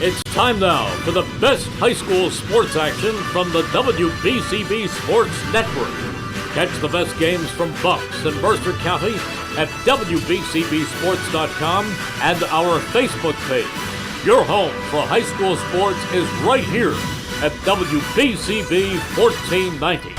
It's time now for the best high school sports action from the WBCB Sports Network. Catch the best games from Bucks and Mercer County at WBCBSports.com and our Facebook page. Your home for high school sports is right here at WBCB 1490.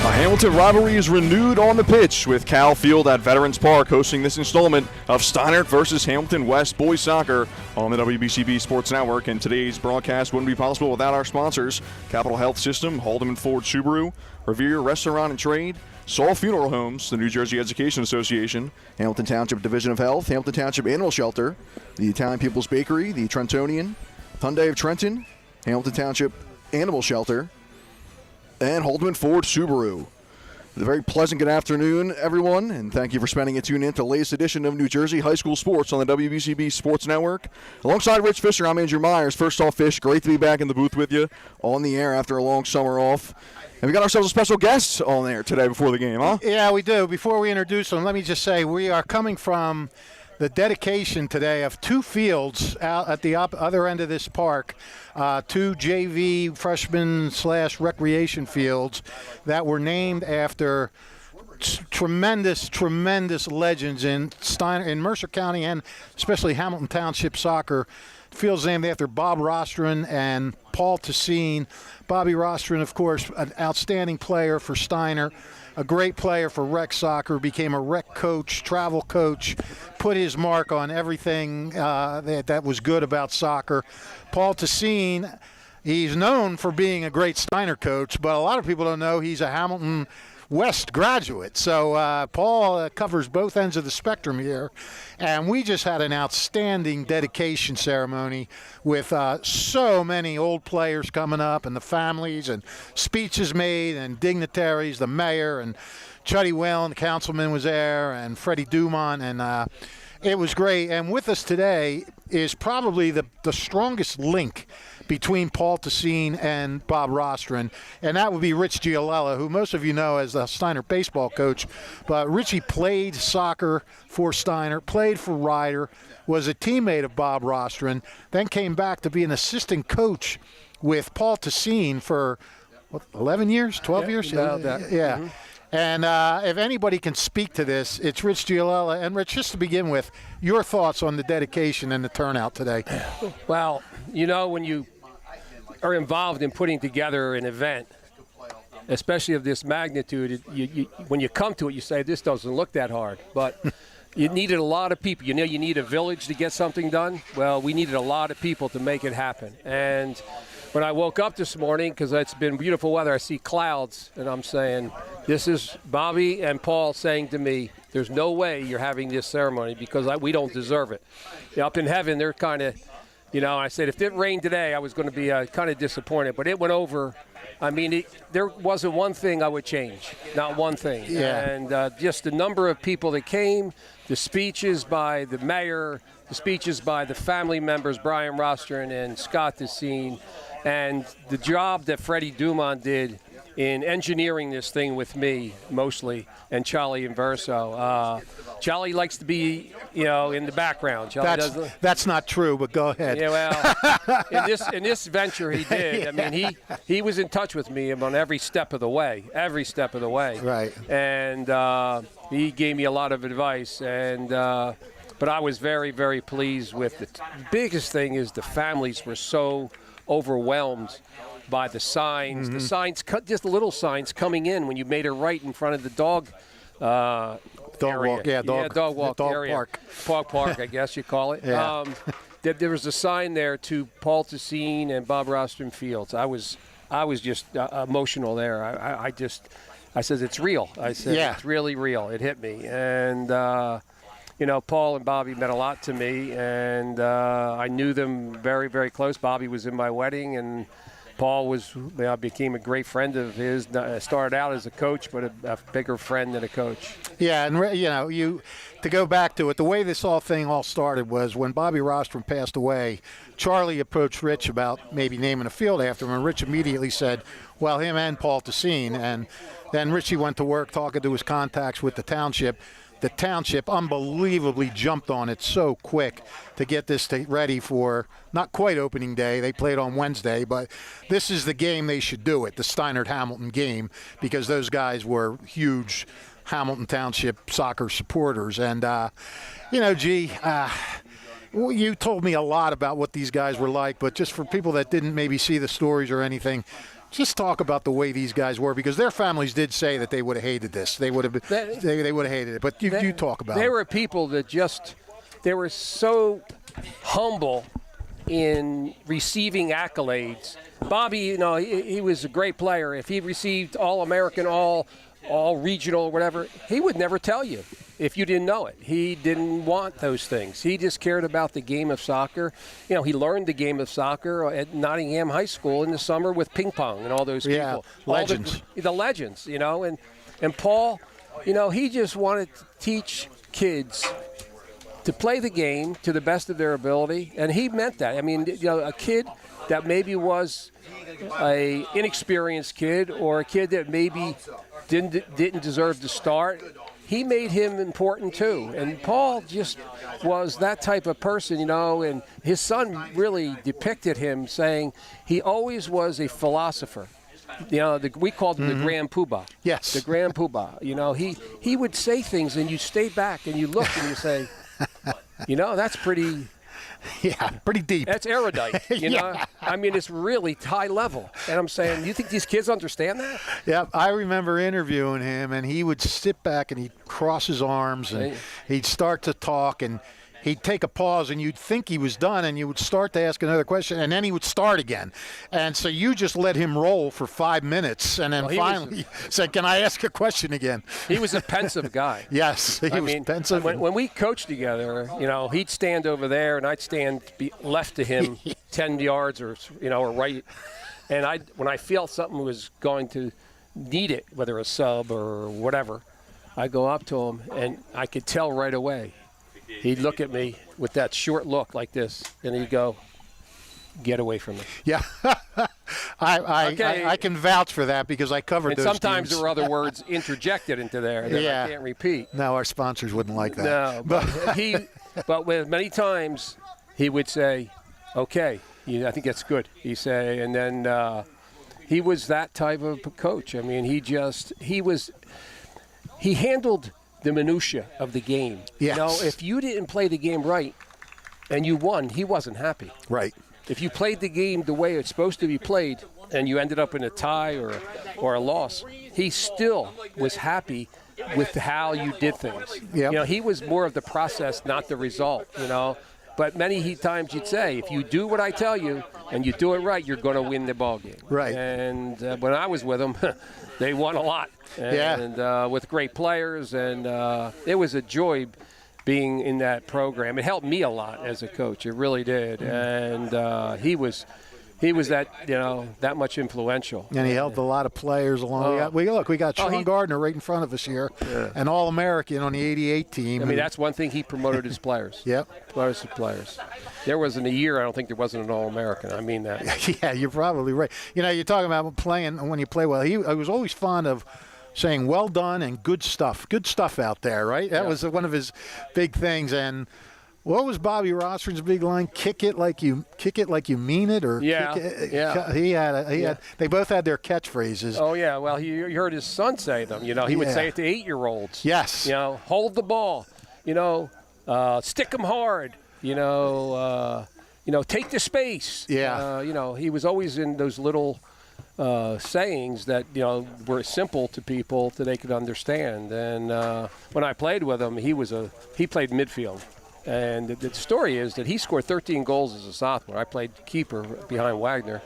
A Hamilton rivalry is renewed on the pitch with Cowell Field at Veterans Park hosting this installment of Steinert versus Hamilton West boys soccer on the WBCB Sports Network. And today's broadcast wouldn't be possible without our sponsors: Capital Health System, Haldeman Ford Subaru, Revere Restaurant and Trade, Saul Funeral Homes, the New Jersey Education Association, Hamilton Township Division of Health, Hamilton Township Animal Shelter, the Italian People's Bakery, the Trentonian, Hyundai of Trenton, Hamilton Township Animal Shelter, and Haldeman Ford Subaru. A very pleasant good afternoon, everyone, and thank you for spending it tuning in to the latest edition of New Jersey High School Sports on the WBCB Sports Network. Alongside Rich Fisher, I'm Andrew Myers. First off, Fish, great to be back in the booth with you on the air after a long summer off. And we got ourselves a special guest on there today before the game, huh? Yeah, we do. Before we introduce them, let me just say we are coming from the dedication today of two fields out at the other end of this park, two JV freshman/recreation fields that were named after tremendous legends in Mercer County and especially Hamilton Township soccer. Fields named after Bob Rostron and Paul Tessine. Bobby Rostron, of course, an outstanding player for Steinert, a great player for rec soccer, became a rec coach, travel coach, put his mark on everything that was good about soccer. Paul Tessine, he's known for being a great Steinert coach, but a lot of people don't know he's a Hamilton West graduate. So Paul covers both ends of the spectrum here. And we just had an outstanding dedication ceremony with so many old players coming up and the families and speeches made and dignitaries, the mayor and Chuddy Whalen, the councilman was there, and Freddie Dumont, and it was great. And with us today is probably the strongest link between Paul Tessine and Bob Rostron, and that would be Rich Giolella, who most of you know as the Steinert baseball coach. But Richie played soccer for Steinert, played for Ryder, was a teammate of Bob Rostron, then came back to be an assistant coach with Paul Tessine for, 11 years, 12 years? Yeah. Mm-hmm. And if anybody can speak to this, it's Rich Giolella. And Rich, just to begin with, your thoughts on the dedication and the turnout today. Well, you know, when you are involved in putting together an event, especially of this magnitude, when you come to it, you say, this doesn't look that hard. But you needed a lot of people. You know, you need a village to get something done. Well, we needed a lot of people to make it happen. And when I woke up this morning, because it's been beautiful weather, I see clouds, and I'm saying, this is Bobby and Paul saying to me, there's no way you're having this ceremony because we don't deserve it. Up in heaven, they're kind of, you know, I said if it rained today, I was going to be kind of disappointed, but it went over. I mean, there wasn't one thing I would change, not one thing. Yeah. And just the number of people that came, the speeches by the mayor, the speeches by the family members, Brian Rostron and Scott Tessine, and the job that Freddie Dumont did in engineering this thing with me mostly, and Charlie Inverso. Charlie likes to be, you know, in the background. That's not true, but go ahead. Yeah, well, in this venture he did. Yeah. I mean, he was in touch with me on every step of the way. Right. And he gave me a lot of advice, and but I was very, very pleased with it. The biggest thing is the families were so overwhelmed by the signs. Mm-hmm. The signs, just the little signs coming in when you made a right in front of the dog area. Dog walk area. Park, I guess you call it. Yeah. There was a sign there to Paul Tessine and Bob Rostron Fields. I was just emotional there. I said, it's real. I said, yeah. It's really real. It hit me. And you know, Paul and Bobby meant a lot to me, and I knew them very, very close. Bobby was in my wedding, and Paul became a great friend of his. Started out as a coach, but a bigger friend than a coach. Yeah, and you know, to go back to it, the way this thing all started was when Bobby Rostron passed away. Charlie approached Rich about maybe naming a field after him, and Rich immediately said, well, him and Paul Tessine. And then Richie went to work talking to his contacts with the township. the Township unbelievably jumped on it so quick to get this ready for not quite opening day. They played on Wednesday, but this is the game they should do it, the Steinert-Hamilton game, because those guys were huge Hamilton Township soccer supporters. And, you told me a lot about what these guys were like, but just for people that didn't maybe see the stories or anything, just talk about the way these guys were, because their families did say that they would have hated this. They would have they would have hated it. But you talk about it. They were people that they were so humble in receiving accolades. Bobby, he was a great player. If he received All-American, all regional, whatever, he would never tell you if you didn't know it. He didn't want those things. He just cared about the game of soccer. He learned the game of soccer at Nottingham High School in the summer with ping pong and all those people. Legends. The legends, and Paul, he just wanted to teach kids to play the game to the best of their ability, and he meant that. I mean, a kid that maybe was a inexperienced kid or a kid that maybe didn't deserve to start, he made him important too. And Paul just was that type of person, and his son really depicted him, saying he always was a philosopher. We called him the Grand Poobah. Yes. The Grand Poobah. He would say things, and you stay back and you look and you say, that's pretty... Yeah, pretty deep. That's erudite, I mean, it's really high level. And I'm saying, you think these kids understand that? Yeah, I remember interviewing him, and he would sit back and he'd cross his arms, and he'd start to talk, and he'd take a pause, and you'd think he was done, and you would start to ask another question, and then he would start again. And so you just let him roll for 5 minutes, and then finally said, "Can I ask a question again?" He was a pensive guy. Yes, he was pensive. When we coached together, he'd stand over there, and I'd stand left to him 10 yards or right. And when I felt something was going to need it, whether a sub or whatever, I'd go up to him, and I could tell right away. He'd look at me with that short look like this, and he'd go, "Get away from me." Yeah. I can vouch for that because I covered those sometimes teams. there were other words interjected into there that I can't repeat. No, our sponsors wouldn't like that. No, but with many times he would say, "Okay, I think that's good." He say, and then he was that type of coach. I mean, he handled the minutia of the game. Yes. If you didn't play the game right and you won, he wasn't happy. Right. If you played the game the way it's supposed to be played and you ended up in a tie or a loss, he still was happy with how you did things. Yep. He was more of the process, not the result, But many times you'd say, if you do what I tell you and you do it right, you're going to win the ball game. Right. And when I was with them, they won a lot. And with great players. And it was a joy being in that program. It helped me a lot as a coach. It really did. And he was that, that much influential. And he helped a lot of players along. We got Sean Gardner right in front of us here, an All-American on the 88 team. I mean, that's one thing he promoted his players. Yep. Players. There wasn't a year, I don't think there wasn't an All-American. I mean that. Yeah, you're probably right. You're talking about playing when you play well. I was always fond of saying, "Well done" and "good stuff." Good stuff out there, right? That was one of his big things. And what was Bobby Rostron's big line? Kick it like you mean it, or yeah. He had. They both had their catchphrases. Oh yeah. Well, you heard his son say them. He would say it to 8-year-olds. Yes. Hold the ball. Stick them hard. Take the space. Yeah. He was always in those little sayings that were simple to people that they could understand. And when I played with him, he played midfield. And the story is that he scored 13 goals as a sophomore. I played keeper behind Wagner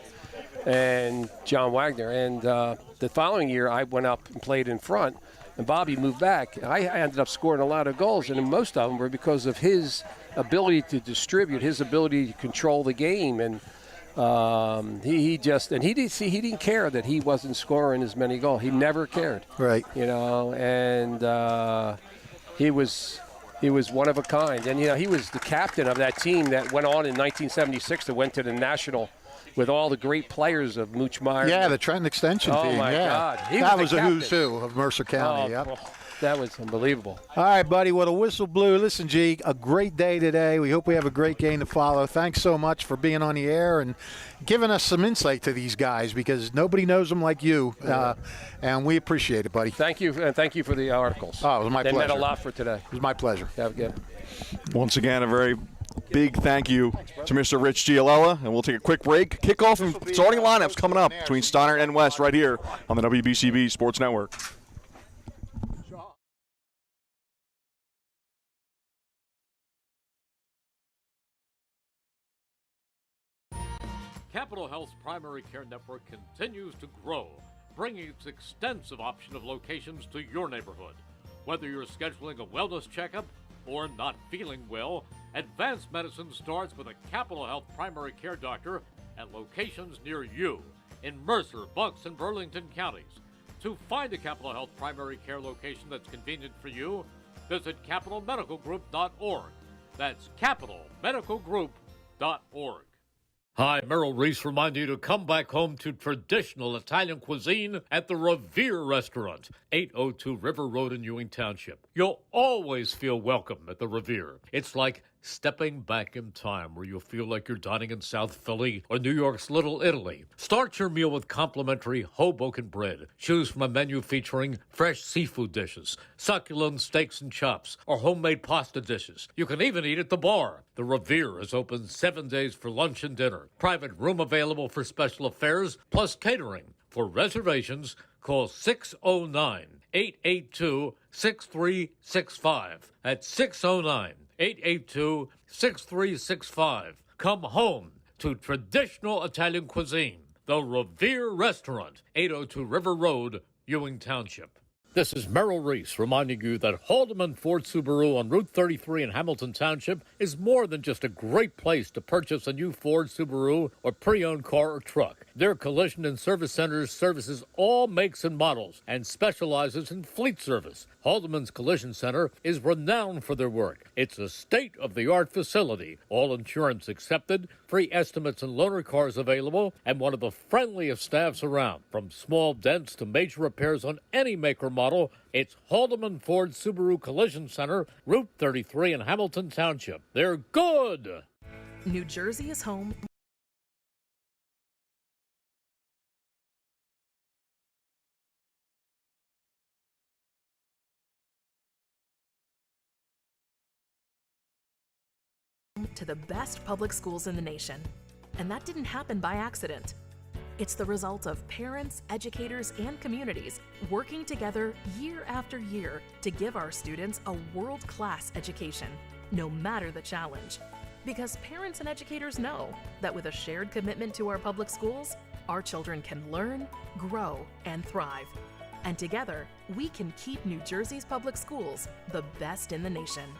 and John Wagner. And the following year, I went up and played in front, and Bobby moved back. I ended up scoring a lot of goals, and most of them were because of his ability to distribute, his ability to control the game. And he didn't care that he wasn't scoring as many goals. He never cared. Right. And he was one of a kind. And, he was the captain of that team that went on in 1976 that went to the national with all the great players of Moochmeyer. Yeah, the Trenton Extension Oh, team. my yeah. God. He That was was the a who's captain. who of Mercer County. Oh, Yep. that was unbelievable. All right, buddy. Well, the whistle blew. Listen, G, a great day today. We hope we have a great game to follow. Thanks so much for being on the air and giving us some insight to these guys because nobody knows them like you, and we appreciate it, buddy. Thank you, and thank you for the articles. Oh, it was my They pleasure. meant a lot for today. It was my pleasure. Have a good. Once again, a very big thank you to Mr. Rich Gialella, and we'll take a quick break. Kickoff and starting lineups coming up between Steinert and West right here on the WBCB Sports Network. Capital Health's primary care network continues to grow, bringing its extensive option of locations to your neighborhood. Whether you're scheduling a wellness checkup or not feeling well, advanced medicine starts with a Capital Health primary care doctor at locations near you in Mercer, Bucks, and Burlington counties. To find a Capital Health primary care location that's convenient for you, visit capitalmedicalgroup.org. That's capitalmedicalgroup.org. Hi, Merrill Reese reminding you to come back home to traditional Italian cuisine at the Revere Restaurant, 802 River Road in Ewing Township. You'll always feel welcome at the Revere. It's like stepping back in time where you'll feel like you're dining in South Philly or New York's Little Italy. Start your meal with complimentary Hoboken bread. Choose from a menu featuring fresh seafood dishes, succulent steaks and chops, or homemade pasta dishes. You can even eat at the bar. The Revere is open 7 days for lunch and dinner. Private room available for special affairs, plus catering. For reservations, call 609-882-6365. That's 609-882-6365. Come home to traditional Italian cuisine. The Revere Restaurant, 802 River Road, Ewing Township. This is Merrill Reese reminding you that Haldeman Ford Subaru on Route 33 in Hamilton Township is more than just a great place to purchase a new Ford Subaru or pre-owned car or truck. Their collision and service centers services all makes and models and specializes in fleet service. Haldeman's Collision Center is renowned for their work. It's a state-of-the-art facility, all insurance accepted, free estimates and loaner cars available, and one of the friendliest staffs around. From small dents to major repairs on any make or model, it's Haldeman Ford Subaru Collision Center, Route 33 in Hamilton Township. They're good! New Jersey is home to the best public schools in the nation. And that didn't happen by accident. It's the result of parents, educators, and communities working together year after year to give our students a world-class education, no matter the challenge. Because parents and educators know that with a shared commitment to our public schools, our children can learn, grow, and thrive. And together, we can keep New Jersey's public schools the best in the nation.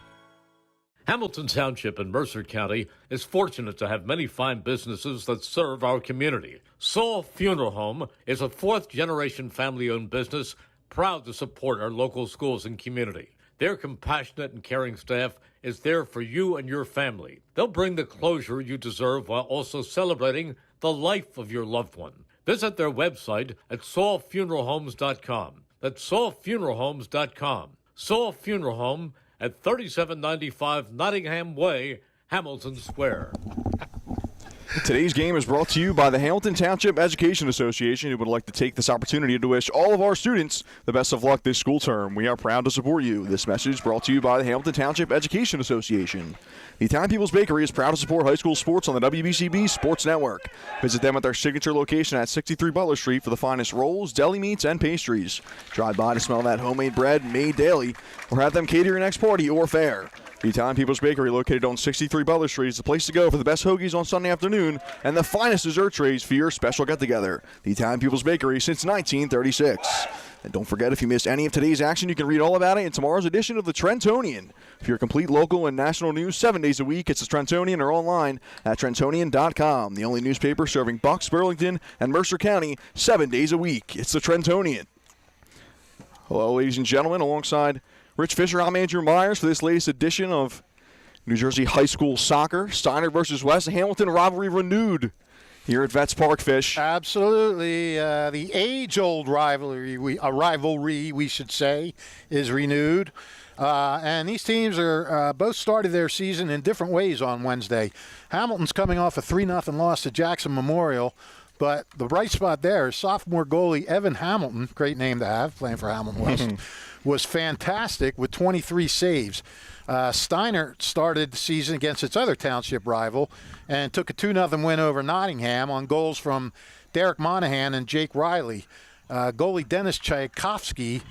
Hamilton Township in Mercer County is fortunate to have many fine businesses that serve our community. Saul Funeral Home is a fourth-generation family-owned business proud to support our local schools and community. Their compassionate and caring staff is there for you and your family. They'll bring the closure you deserve while also celebrating the life of your loved one. Visit their website at saulfuneralhomes.com. That's saulfuneralhomes.com. Saul Funeral Home at 3795 Nottingham Way, Hamilton Square. Today's game is brought to you by the Hamilton Township Education Association, who would like to take this opportunity to wish all of our students the best of luck this school term. We are proud to support you. This message brought to you by the Hamilton Township Education Association. The Italian People's Bakery is proud to support high school sports on the WBCB Sports Network. Visit them at their signature location at 63 Butler Street for the finest rolls, deli meats, and pastries. Drive by to smell that homemade bread made daily, or have them cater your next party or fair. The Italian People's Bakery, located on 63 Butler Street, is the place to go for the best hoagies on Sunday afternoon and the finest dessert trays for your special get-together. The Italian People's Bakery since 1936. And don't forget, if you missed any of today's action, you can read all about it in tomorrow's edition of the Trentonian. For your complete local and national news 7 days a week, it's the Trentonian or online at Trentonian.com. The only newspaper serving Bucks, Burlington, and Mercer County 7 days a week. It's the Trentonian. Hello, ladies and gentlemen. Alongside Rich Fisher, I'm Andrew Myers for this latest edition of New Jersey High School Soccer. Steinert versus West, a Hamilton rivalry renewed here at Vets Park, Fish. Absolutely. The age-old rivalry, we should say, is renewed. And these teams are both started their season in different ways on Wednesday. Hamilton's coming off a 3-0 loss to Jackson Memorial, but the bright spot there is sophomore goalie Evan Hamilton, great name to have, playing for Hamilton West, was fantastic with 23 saves. Steinert started the season against its other Township rival and took a 2-0 win over Nottingham on goals from Derek Monahan and Jake Riley. Goalie Dennis Tchaikovsky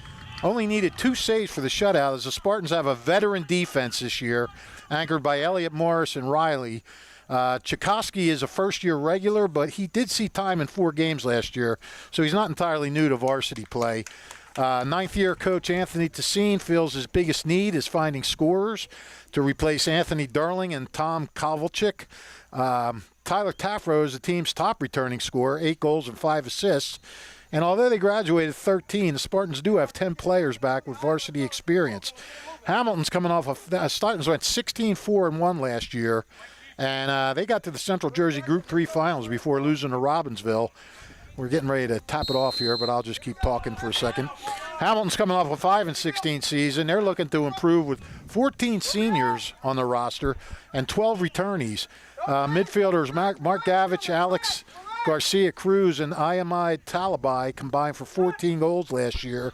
only needed 2 saves for the shutout, as the Spartans have a veteran defense this year, anchored by Elliot Morris and Riley. Tchaikovsky is a first-year regular, but he did see time in 4 games last year, so he's not entirely new to varsity play. Ninth-year coach Anthony Tessine feels his biggest need is finding scorers to replace Anthony Darling and Tom Kovalchik. Tyler Taffro is the team's top returning scorer, 8 goals and 5 assists. And although they graduated 13, the Spartans do have 10 players back with varsity experience. Hamilton's coming off of Spartans went 16-4-1 last year, and they got to the Central Jersey Group 3 finals before losing to Robbinsville. We're getting ready to tap it off here, but I'll just keep talking for a second. Hamilton's coming off a 5-16 season. They're looking to improve with 14 seniors on the roster and 12 returnees. Midfielders Mark Gavich, Alex Garcia Cruz, and Iamide Talabai combined for 14 goals last year.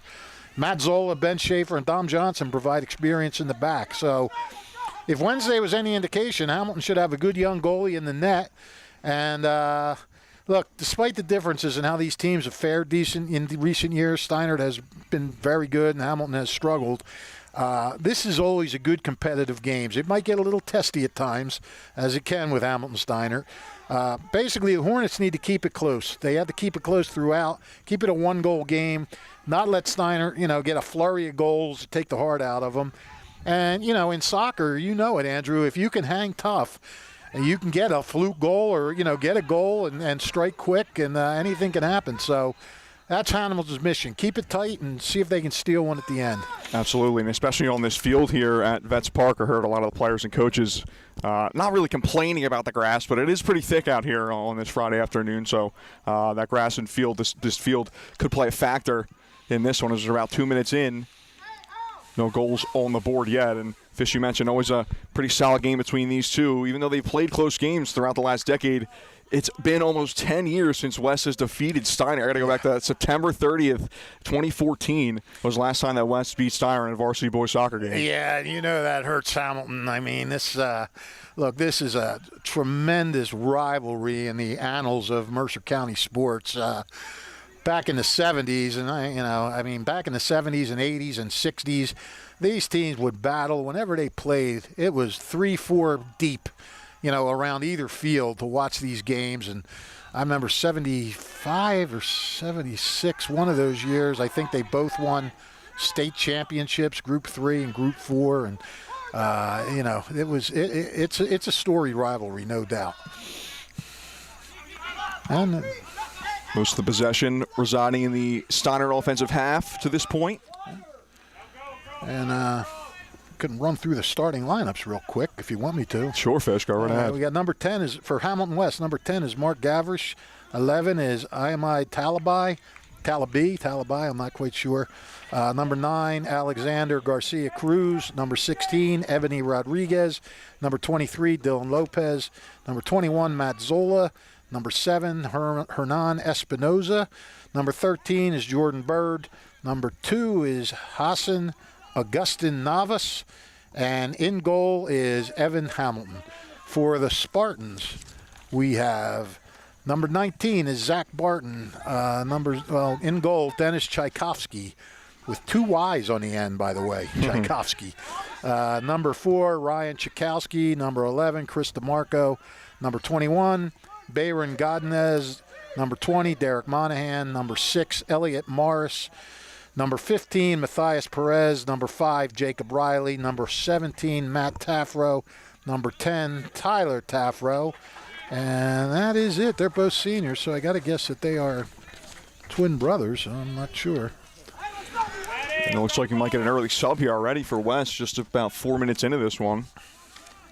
Matt Zola, Ben Schaefer, and Dom Johnson provide experience in the back. So if Wednesday was any indication, Hamilton should have a good young goalie in the net. And look, despite the differences in how these teams have fared decent in recent years, Steinert has been very good and Hamilton has struggled. This is always a good competitive games. It might get a little testy at times, as it can with Hamilton Steinert. Basically, the Hornets need to keep it close. They have to keep it close throughout, keep it a 1-goal game, not let Steinert, get a flurry of goals, take the heart out of them. And, in soccer, it, Andrew, if you can hang tough, and you can get a fluke goal or, get a goal and strike quick, and anything can happen. So that's Hamilton's mission. Keep it tight and see if they can steal one at the end. Absolutely, and especially on this field here at Vets Park, I heard a lot of the players and coaches not really complaining about the grass, but it is pretty thick out here on this Friday afternoon. So that grass and field, this field could play a factor in this one. As we're about 2 minutes in. No goals on the board yet, and Fish, you mentioned, always a pretty solid game between these two. Even though they've played close games throughout the last decade, it's been almost 10 years since West has defeated Steinert. I got to go back to September 30th, 2014 was the last time that West beat Steinert in a varsity boys soccer game. Yeah, that hurts Hamilton. I mean, this is a tremendous rivalry in the annals of Mercer County sports. Back in the 70s, and back in the 70s and 80s and 60s, these teams would battle. Whenever they played, it was 3-4 deep, around either field to watch these games. And I remember 75 or 76, one of those years, I think they both won state championships, Group 3 and Group 4. And, it's a storied rivalry, no doubt. And most of the possession residing in the Steinert offensive half to this point. And can run through the starting lineups real quick if you want me to. Sure, Fish, go right ahead. We got number 10 is for Hamilton West. Number 10 is Mark Gavrish. 11 is Iamide Talabai, I'm not quite sure. Number 9, Alexander Garcia Cruz. Number 16, Ebony Rodriguez. Number 23, Dylan Lopez. Number 21, Matt Zola. Number 7, Hernan Espinoza. Number 13 is Jordan Bird. Number 2 is Hassan Augustin Navas. And in goal is Evan Hamilton. For the Spartans, we have number 19 is Zach Barton. In goal, Dennis Tchaikovsky, with 2 Y's on the end, by the way, Tchaikovsky. Number 4, Ryan Tchaikovsky. Number 11, Chris DeMarco. Number 21, Bayron Godinez. Number 20, Derek Monahan. Number 6, Elliot Morris. Number 15, Matthias Perez. Number 5, Jacob Riley. Number 17, Matt Taffro. Number 10, Tyler Taffro. And that is it. They're both seniors, so I got to guess that they are twin brothers. I'm not sure. And it looks like you might get an early sub here already for West, just about 4 minutes into this one.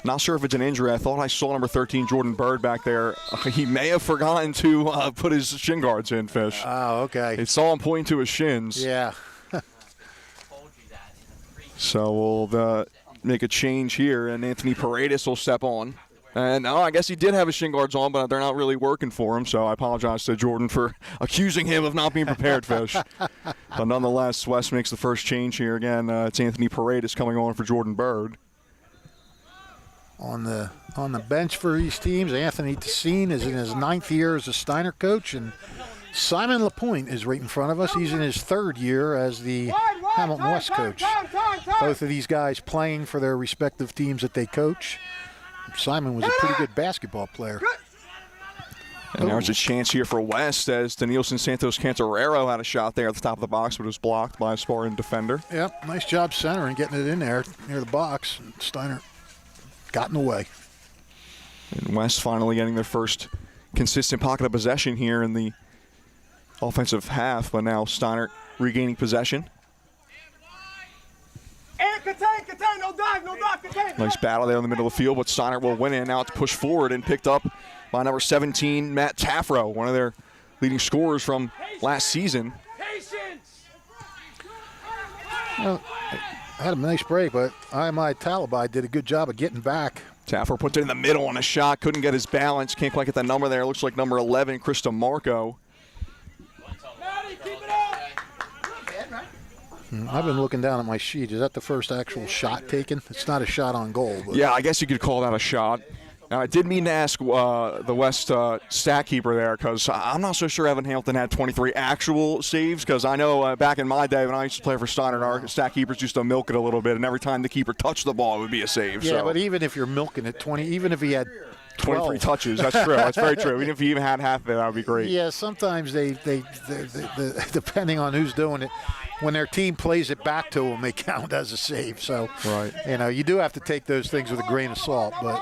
Not sure if it's an injury. I thought I saw number 13, Jordan Bird, back there. He may have forgotten to put his shin guards in, Fish. Oh, okay. It saw him point to his shins. Yeah. So we'll make a change here, and Anthony Paredes will step on. And I guess he did have his shin guards on, but they're not really working for him, so I apologize to Jordan for accusing him of not being prepared, Fish. But nonetheless, West makes the first change here. Again, it's Anthony Paredes coming on for Jordan Bird. On the bench for these teams, Anthony Tessine is in his 9th year as a Steinert coach, and Simon LaPointe is right in front of us. He's in his 3rd year as the Hamilton West coach. Both of these guys playing for their respective teams that they coach. Simon was a pretty good basketball player. And there's a chance here for West as Danielson Santos Cantarero had a shot there at the top of the box, but it was blocked by a Spartan defender. Yep, nice job centering, getting it in there near the box. Steinert got in the way. And West finally getting their first consistent pocket of possession here in the offensive half, but now Steinert regaining possession. Contain, no dive, contain. Nice battle there in the middle of the field, but Steinert will win it. Now it's pushed forward and picked up by number 17, Matt Taffro, one of their leading scorers from last season. Well, I had a nice break, but IMI Talibai did a good job of getting back. Taffro puts it in the middle on a shot, couldn't get his balance, can't quite get that number there. Looks like number 11, Krista Marco. I've been looking down at my sheet. Is that the first actual shot taken? It's not a shot on goal. But Yeah, I guess you could call that a shot. Now, I did mean to ask the West stat keeper there, because I'm not so sure Evan Hamilton had 23 actual saves, because I know back in my day when I used to play for Steinert, our stat keepers used to milk it a little bit, and every time the keeper touched the ball, it would be a save. Yeah, so. but even if you're milking it, 20, even if he had 23 touches, that's true. That's very true. Even if he even had half of it, that would be great. Yeah, sometimes they depending on who's doing it, when their team plays it back to them, they count as a save. So, right. You do have to take those things with a grain of salt. But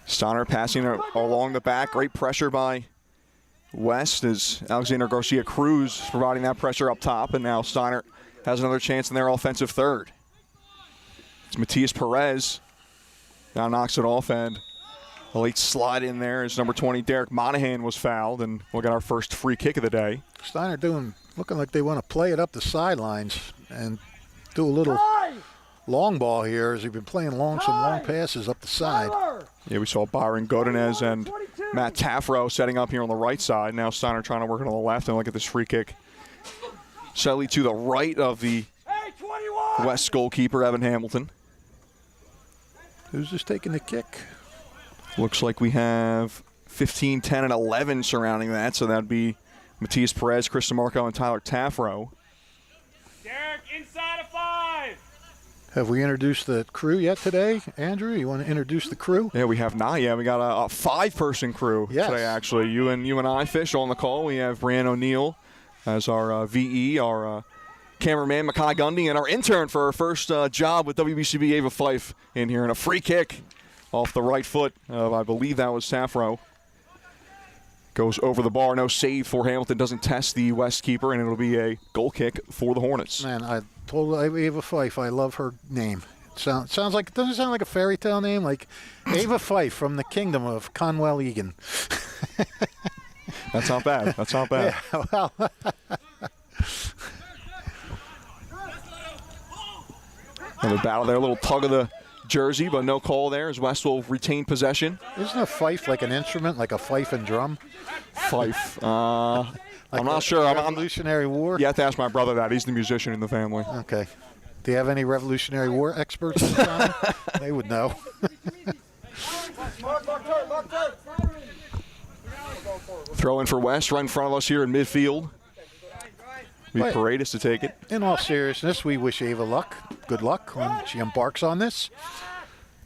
Steinert passing along the back. Great pressure by West as Alexander Garcia Cruz providing that pressure up top. And now Steinert has another chance in their offensive third. It's Matias Perez. Now knocks it off, and a late slide in there as number 20, Derek Monahan, was fouled. And we'll get our first free kick of the day. Steinert looking like they want to play it up the sidelines and do a little long ball here, as they've been playing some long passes up the side. Yeah, we saw Byron Godinez and Matt Taffro setting up here on the right side. Now Steinert trying to work it on the left, and look at this free kick. Slightly to the right of the West goalkeeper, Evan Hamilton. Who's just taking the kick? Looks like we have 15, 10, and 11 surrounding that, so that would be Matias Perez, Chris DeMarco, and Tyler Taffro. Derek, inside of 5. Have we introduced the crew yet today, Andrew? You want to introduce the crew? Yeah, we have not yet. We got a 5-person crew today, actually. You and I, Fish, on the call. We have Brianne O'Neill as our VE, our cameraman, Makai Gundy, and our intern for our first job with WBCB, Ava Fife, in here. And a free kick off the right foot of, I believe that was Taffro. Goes over the bar. No save for Hamilton. Doesn't test the West keeper, and it'll be a goal kick for the Hornets. Man, I told Ava Fife I love her name. It sounds like, doesn't it sound like a fairy tale name? Like Ava Fife from the kingdom of Conwell Egan. That's not bad. That's not bad. Yeah, well. Another battle there. A little tug of the jersey, but no call there as West will retain possession. Isn't a fife like an instrument, like a fife and drum? Fife. Like I'm not sure. Revolutionary War? You have to ask my brother that. He's the musician in the family. Okay. Do you have any Revolutionary War experts in the family? They would know. Throw in for West right in front of us here in midfield. We Paredes to take it. In all seriousness, we wish Ava good luck when she embarks on this.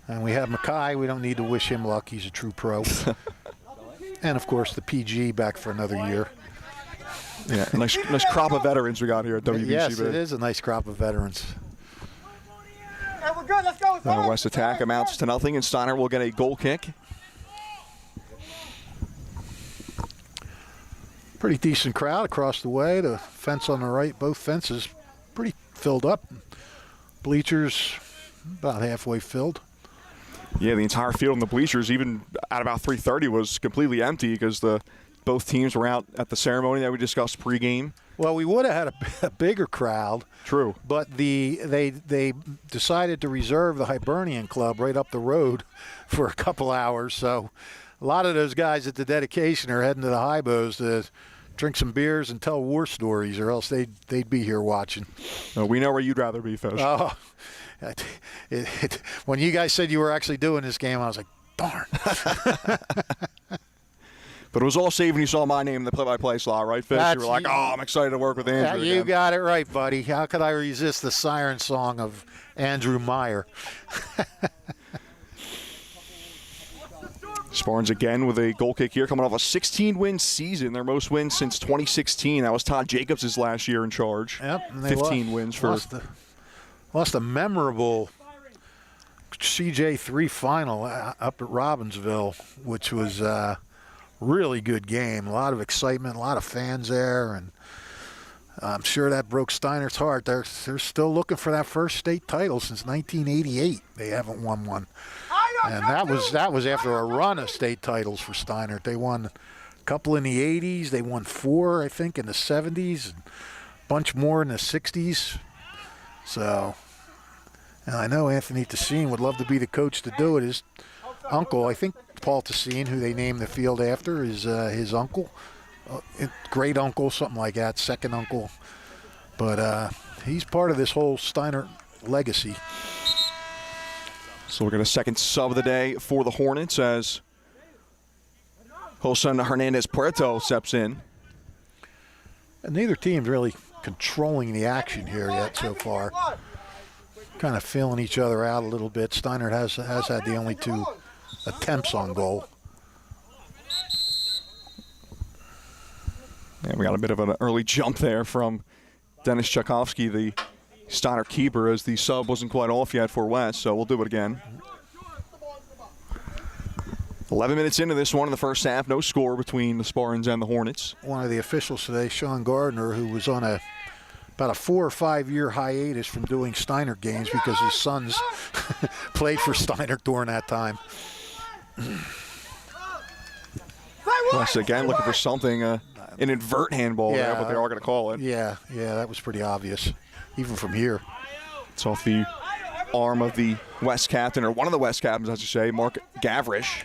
And we have Makai. We don't need to wish him luck. He's a true pro. And, of course, the PG back for another year. Yeah, a nice crop of veterans we got here at WBC. Yes, it is a nice crop of veterans. Hey, we're good. Let's go. The West attack amounts to nothing, and Steinert will get a goal kick. Pretty decent crowd across the way. The fence on the right, both fences pretty filled up. Bleachers about halfway filled. Yeah, the entire field and the bleachers, even at about 3:30, was completely empty because both teams were out at the ceremony that we discussed pregame. Well, we would have had a bigger crowd. True. But they decided to reserve the Hibernian Club right up the road for a couple hours. So a lot of those guys at the dedication are heading to the Hibos to drink some beers and tell war stories, or else they'd be here watching. We know where you'd rather be, Fish. Oh, when you guys said you were actually doing this game, I was like, darn. But it was all saved when you saw my name in the play-by-play slot, right, Fish? You were like, I'm excited to work with Andrew You again. got it right, buddy. How could I resist the siren song of Andrew Meyer? Spartans again with a goal kick here, coming off a 16-win season, their most wins since 2016. That was Todd Jacobs' last year in charge. Yep, and they 15 wins for. Lost a memorable CJ3 final up at Robbinsville, which was a really good game. A lot of excitement, a lot of fans there, and I'm sure that broke Steinert's heart. They're still looking for that first state title since 1988. They haven't won one. And that was after a run of state titles for Steinert. They won a couple in the 80s. They won 4, I think, in the 70s, and a bunch more in the 60s. So, and I know Anthony Tessine would love to be the coach to do it. His uncle, I think Paul Tessine, who they named the field after, is his uncle. Great uncle, something like that, second uncle. But he's part of this whole Steinert legacy. So we'll get a second sub of the day for the Hornets as José Hernandez Puerto steps in. And neither team's really controlling the action here yet so far. Kind of feeling each other out a little bit. Steinert has had the only 2 attempts on goal. And we got a bit of an early jump there from Dennis Tchaikovsky, the Steinert keeper, as the sub wasn't quite off yet for West, so we'll do it again. 11 minutes into this one in the first half, no score between the Spartans and the Hornets. One of the officials today, Sean Gardner, who was on about a 4 or 5 year hiatus from doing Steinert games because his sons played for Steinert during that time. West again looking for something, an invert handball there, but they are going to call it. Yeah, that was pretty obvious, even from here. It's off the arm of the West captain, or one of the West captains, I should say, Mark Gavrish.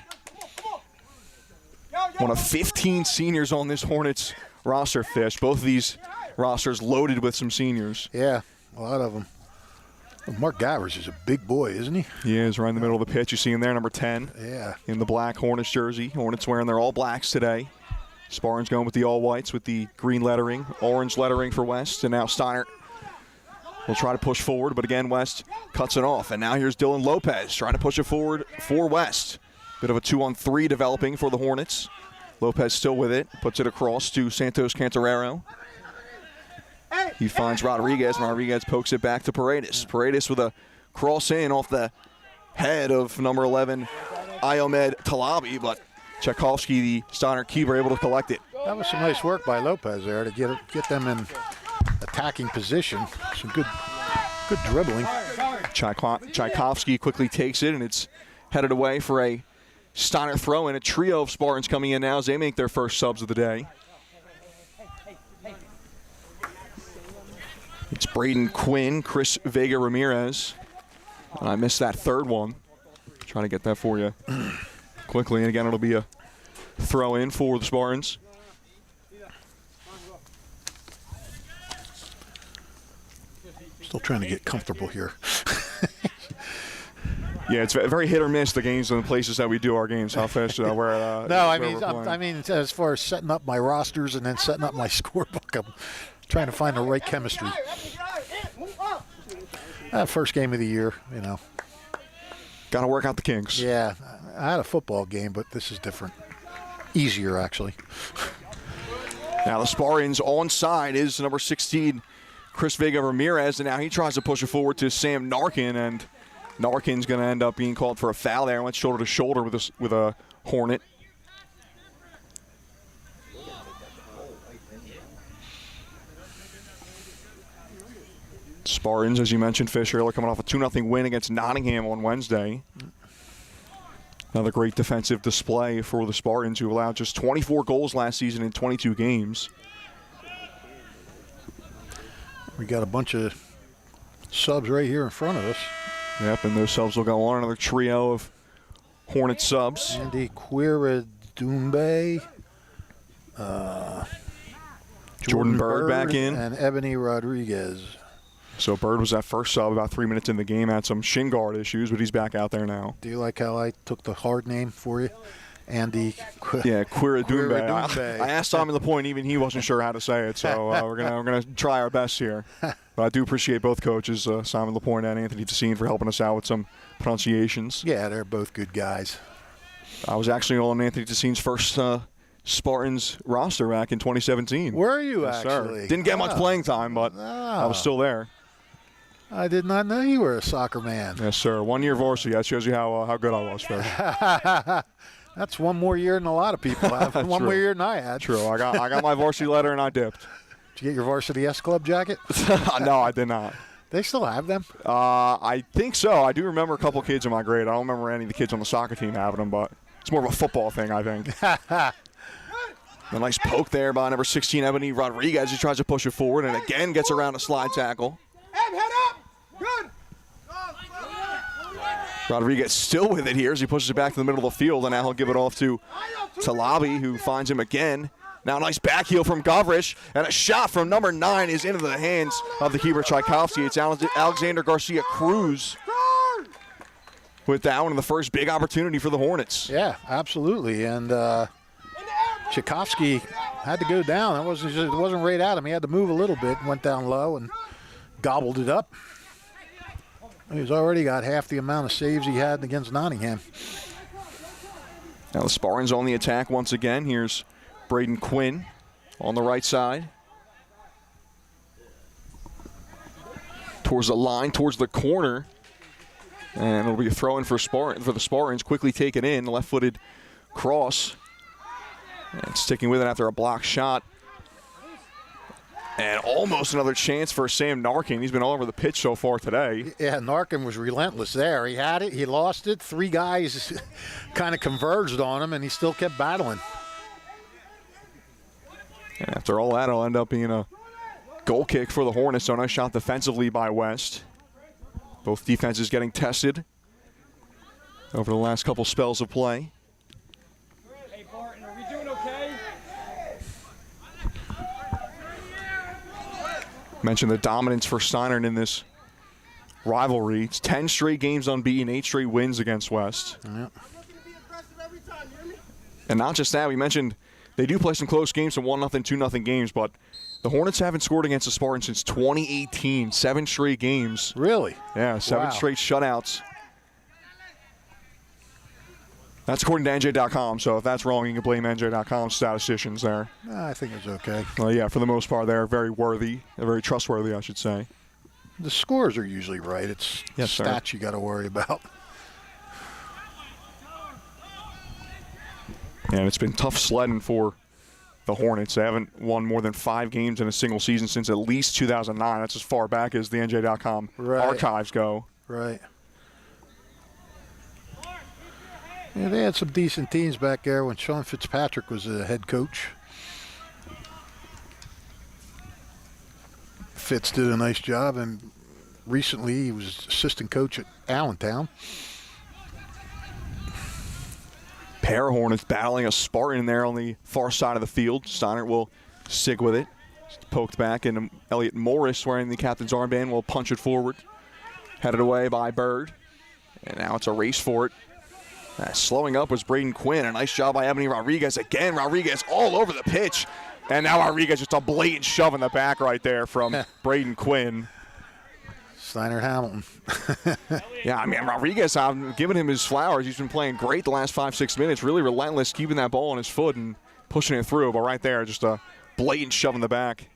One of 15 seniors on this Hornets roster, Fish. Both of these rosters loaded with some seniors. Yeah, a lot of them. Mark Gavrish is a big boy, isn't he? He is, right in the middle of the pitch. You see him there, number 10. Yeah. In the black Hornets jersey. Hornets wearing their all blacks today. Spartans going with the all whites with the green lettering, orange lettering for West, and now Steinert will try to push forward, but again, West cuts it off. And now here's Dylan Lopez trying to push it forward for West. Bit of a 2-on-3 developing for the Hornets. Lopez still with it, puts it across to Santos Cantarero. He finds Rodriguez, and Rodriguez pokes it back to Paredes. Paredes with a cross in off the head of number 11, Iomed Talabi, but Tchaikovsky, the Steinert keeper, able to collect it. That was some nice work by Lopez there to get them in attacking position. Some good dribbling. Tchaikovsky quickly takes it, and it's headed away for a Steinert throw, and a trio of Spartans coming in now as they make their first subs of the day. It's Braden Quinn, Chris Vega Ramirez. And I missed that third one. Trying to get that for you quickly. And again, it'll be a throw in for the Spartans. Still trying to get comfortable here. Yeah, it's very hit or miss, the games and the places that we do our games. How fast we're No, I mean, as far as setting up my rosters and then setting up my scorebook, I'm trying to find the right chemistry. First game of the year, you know. Got to work out the kinks. Yeah, I had a football game, but this is different. Easier, actually. Now the Spartans onside is number 16, Chris Vega Ramirez, and now he tries to push it forward to Sam Narkin, and Narkin's going to end up being called for a foul there. Went shoulder to shoulder with a Hornet. Spartans, as you mentioned, Fisher, coming off a 2-0 win against Nottingham on Wednesday. Another great defensive display for the Spartans, who allowed just 24 goals last season in 22 games. We got a bunch of subs right here in front of us. Yep, and those subs will go on. Another trio of Hornet subs. Andy Quiradumbe, Jordan Bird back in. And Ebony Rodriguez. So Bird was that first sub about 3 minutes in the game, had some shin guard issues, but he's back out there now. Do you like how I took the hard name for you? Andy Quiradumbe. I asked Simon LaPointe, even he wasn't sure how to say it, so we're gonna try our best here. But I do appreciate both coaches, Simon LaPointe and Anthony Tessine, for helping us out with some pronunciations. Yeah, they're both good guys. I was actually on Anthony Tessine's first Spartans roster back in 2017. Were you Yes, actually? Sir. Didn't get much playing time, but I was still there. I did not know you were a soccer man. Yes, sir. 1 year varsity. That shows you how good I was, Phil. That's one more year than a lot of people have. One more year than I had. True. I got my varsity letter and I dipped. Did you get your varsity S Club jacket? No, I did not. They still have them? I think so. I do remember a couple kids in my grade. I don't remember any of the kids on the soccer team having them, but it's more of a football thing, I think. A nice poke there by number 16, Ebony Rodriguez. He tries to push it forward and again gets around a slide tackle. Head up. Good. Rodriguez still with it here as he pushes it back to the middle of the field, and now he'll give it off to Talabi, who finds him again. Now a nice back heel from Govrish, and a shot from number 9 is into the hands of the keeper Tchaikovsky. It's Alexander Garcia Cruz with that one, and the first big opportunity for the Hornets. Yeah, absolutely. And Tchaikovsky had to go down. It wasn't right at him. He had to move a little bit, went down low and gobbled it up. He's already got half the amount of saves he had against Nottingham. Now the Spartans on the attack once again. Here's Braden Quinn on the right side. Towards the line, towards the corner. And it'll be a throw-in for the Spartans. Quickly taken in, left-footed cross. And sticking with it after a blocked shot. And almost another chance for Sam Narkin. He's been all over the pitch so far today. Yeah, Narkin was relentless there. He had it, he lost it. 3 guys kind of converged on him, and he still kept battling. And after all that, it'll end up being a goal kick for the Hornets. So nice shot defensively by West. Both defenses getting tested over the last couple spells of play. Hey, Barton, are we doing okay? Mentioned the dominance for Steinert in this rivalry. It's 10 straight games unbeaten, 8 straight wins against West. Yeah. And not just that, we mentioned they do play some close games, some 1-0, 2-0 games, but the Hornets haven't scored against the Spartans since 2018. 7 straight games. Really? Yeah, 7 Wow. straight shutouts. That's according to NJ.com, so if that's wrong, you can blame NJ.com's statisticians there. I think it's okay. Well, yeah, for the most part, they're very worthy. They're very trustworthy, I should say. The scores are usually right. It's Yes, sir. stats you got to worry about. And it's been tough sledding for the Hornets. They haven't won more than 5 games in a single season since at least 2009. That's as far back as the NJ.com archives go. Right. Yeah, they had some decent teams back there when Sean Fitzpatrick was the head coach. Fitz did a nice job, and recently he was assistant coach at Allentown. Pair of Hornets battling a Spartan there on the far side of the field. Steinert will stick with it. Poked back, and Elliot Morris, wearing the captain's armband, will punch it forward. Headed away by Bird. And now it's a race for it. Slowing up was Braden Quinn. A nice job by Ebony Rodriguez. Again, Rodriguez all over the pitch. And now Rodriguez just a blatant shove in the back right there from Braden Quinn. Steinert Hamilton. Yeah, I mean, Rodriguez, I'm giving him his flowers. He's been playing great the last 5-6 minutes. Really relentless, keeping that ball on his foot and pushing it through. But right there, just a blatant shove in the back.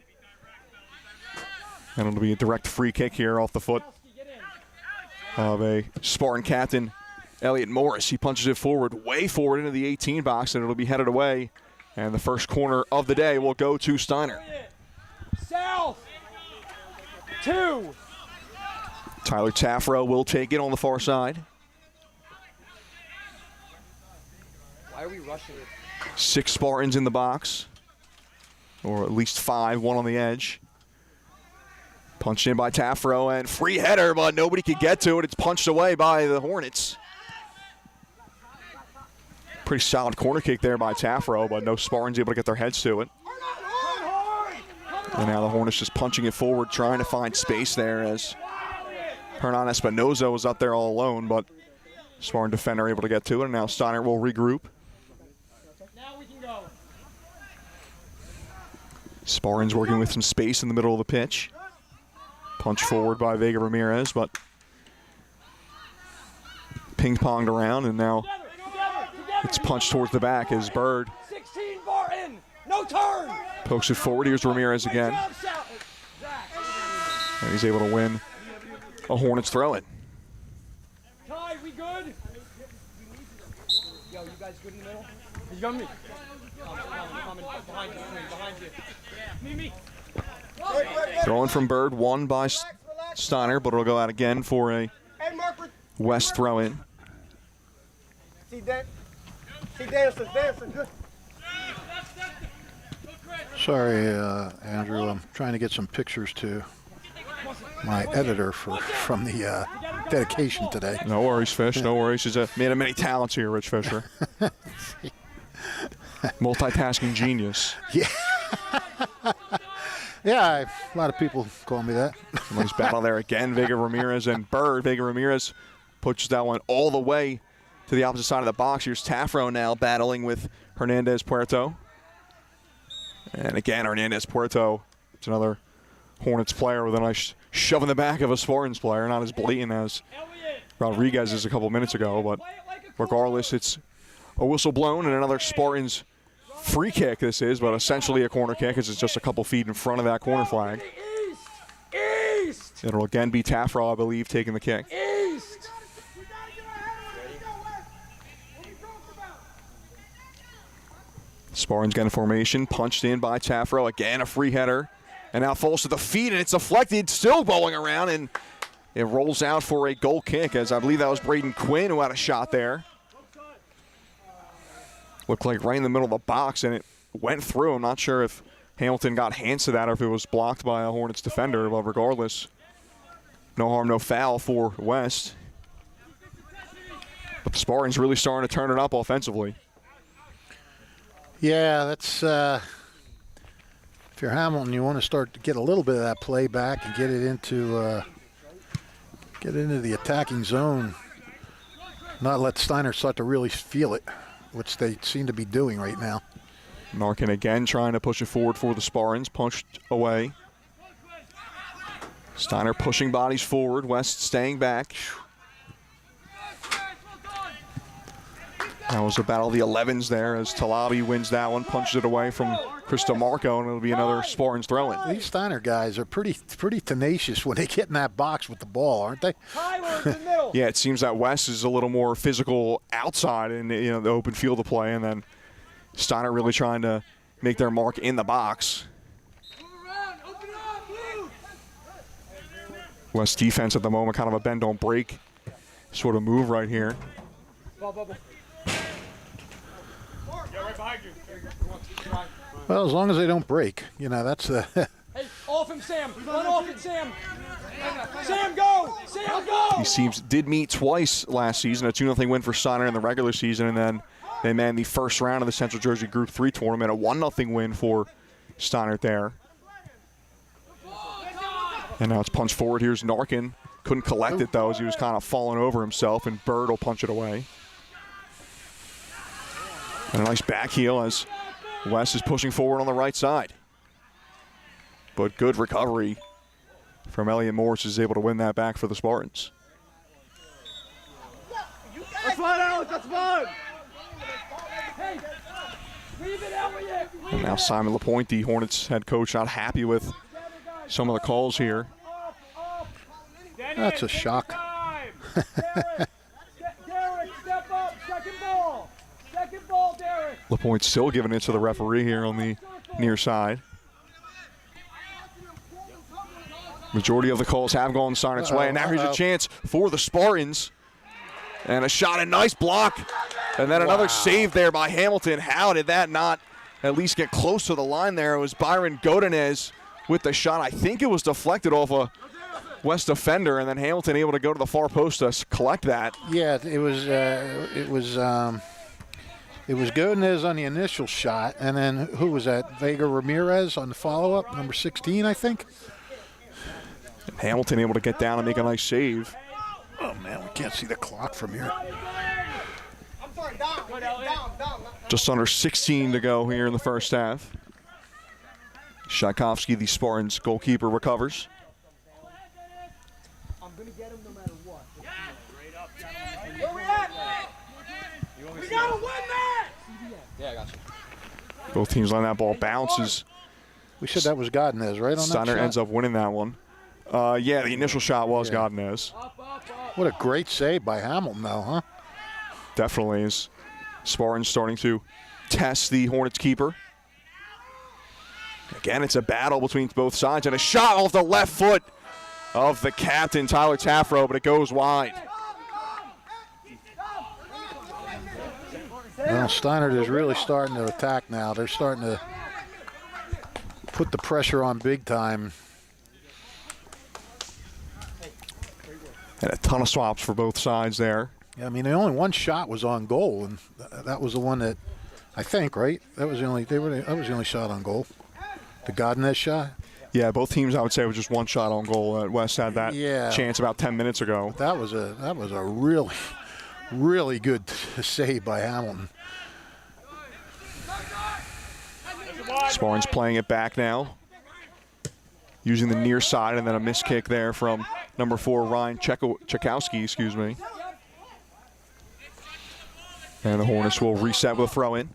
And it'll be a direct free kick here off the foot of a Spartan captain, Elliot Morris. He punches it forward, way forward into the 18 box, and it'll be headed away. And the first corner of the day will go to Steinert. South. 2. Tyler Taffro will take it on the far side. Why are we rushing it? 6 Spartans in the box, or at least 5, one on the edge. Punched in by Tafro, and free header, but nobody could get to it. It's punched away by the Hornets. Pretty solid corner kick there by Tafro, but no Spartans able to get their heads to it. And now the Hornets just punching it forward, trying to find space there as Hernan Espinoza was up there all alone, but Spartan defender able to get to it, and now Steinert will regroup. Now we can go. Spartans working with some space in the middle of the pitch. Punch forward by Vega Ramirez, but ping-ponged around, and now it's punched towards the back as Bird 16 Barton, no turn. pokes it forward. Here's Ramirez again, and he's able to win a Hornets throw-in. Ty, we good? Yo, you guys good in the middle? You got me. Coming behind you. Me. Throw-in from Bird, won by Steiner, but it'll go out again for a West throw-in. See dancing, good. Sorry, Andrew. I'm trying to get some pictures to my editor from the dedication today. No worries, Fish. No worries. He's a man of many talents here, Rich Fisher. Multitasking genius. Yeah. Yeah, a lot of people call me that. Nice battle there again. Vega Ramirez and Bird. Vega Ramirez pushes that one all the way to the opposite side of the box. Here's Tafro now battling with Hernandez Puerto. And again, Hernandez Puerto. It's another Hornets player with a nice shove in the back of a Spartans player. Not as blatant as Rodriguez is a couple minutes ago, but regardless, it's a whistle blown and another Spartans free kick this is, but essentially a corner kick as it's just a couple feet in front of that corner flag. East. It'll again be Tafro, I believe, taking the kick. East. Spartans getting formation, punched in by Tafro. Again, a free header, and now falls to the feet, and it's deflected, still bowling around, and it rolls out for a goal kick, as I believe that was Braden Quinn who had a shot there. Looked like right in the middle of the box, and it went through. I'm not sure if Hamilton got hands to that or if it was blocked by a Hornets defender, but regardless, no harm, no foul for West. But the Spartans really starting to turn it up offensively. Yeah, that's if you're Hamilton, you want to start to get a little bit of that play back and get into the attacking zone. Not let Steiner start to really feel it, which they seem to be doing right now. Narkin again trying to push it forward for the Spartans, punched away. Steiner pushing bodies forward, West staying back. That was a battle of the 11s there as Talabi wins that one, punches it away from Chris DeMarco, and it'll be another Spartans throw-in. These Steiner guys are pretty tenacious when they get in that box with the ball, aren't they? Yeah, it seems that West is a little more physical outside in the open field of play, and then Steiner really trying to make their mark in the box. West defense at the moment, kind of a bend don't break sort of move right here. Well, as long as they don't break, that's the. Hey, off him, Sam. Run off it, Sam. Sam, go. Sam, go. These teams did meet twice last season, a 2-0 win for Steiner in the regular season, and then they manned the first round of the Central Jersey Group 3 tournament, a 1-0 win for Steiner there. And now it's punched forward. Here's Narkin. Couldn't collect it, though, as he was kind of falling over himself, and Bird will punch it away. And a nice back heel as West is pushing forward on the right side. But good recovery from Elliot Morris, is able to win that back for the Spartans. That's fine, Alex. That's fine. Hey, leave it out with you. And now Simon LaPointe, the Hornets head coach, not happy with some of the calls here. That's a shock. Derek, step up. Second ball. Second ball, Derek. LaPointe still giving it to the referee here on the near side. Majority of the calls have gone Steinert's way, and now here's a chance for the Spartans. And a shot, a nice block. And then another save there by Hamilton. How did that not at least get close to the line there? It was Byron Godinez with the shot. I think it was deflected off a West defender, and then Hamilton able to go to the far post to collect that. Yeah, it was Godinez on the initial shot, and then who was that? Vega Ramirez on the follow-up, number 16, I think. Hamilton able to get down and make a nice save. Oh man, we can't see the clock from here. Just under 16 to go here in the first half. Tchaikovsky, the Spartans goalkeeper, recovers. I'm gonna get him no matter what. Where we at? We gotta win that! Yeah, I got you. Both teams letting that ball bounces. We said that was Godinez, right? On Steinert that shot? ends up winning that one. Yeah, the initial shot was Godinez. What a great save by Hamilton, though, huh? Definitely is. Spartans starting to test the Hornets keeper. Again, it's a battle between both sides, and a shot off the left foot of the captain, Tyler Taffro, but it goes wide. Well, Steinert is really starting to attack now. They're starting to put the pressure on big time. And a ton of swaps for both sides there. Yeah, I mean, the only one shot was on goal, and that was the one that I think, right? That was the only shot on goal. The Godinez shot. Yeah, both teams I would say was just one shot on goal. West had that chance about 10 minutes ago. That was a really, really good save by Hamilton. Spartans playing it back now, using the near side, and then a missed kick there from number 4 Ryan Tchaikovsky, excuse me. And the Hornets will reset with a throw-in.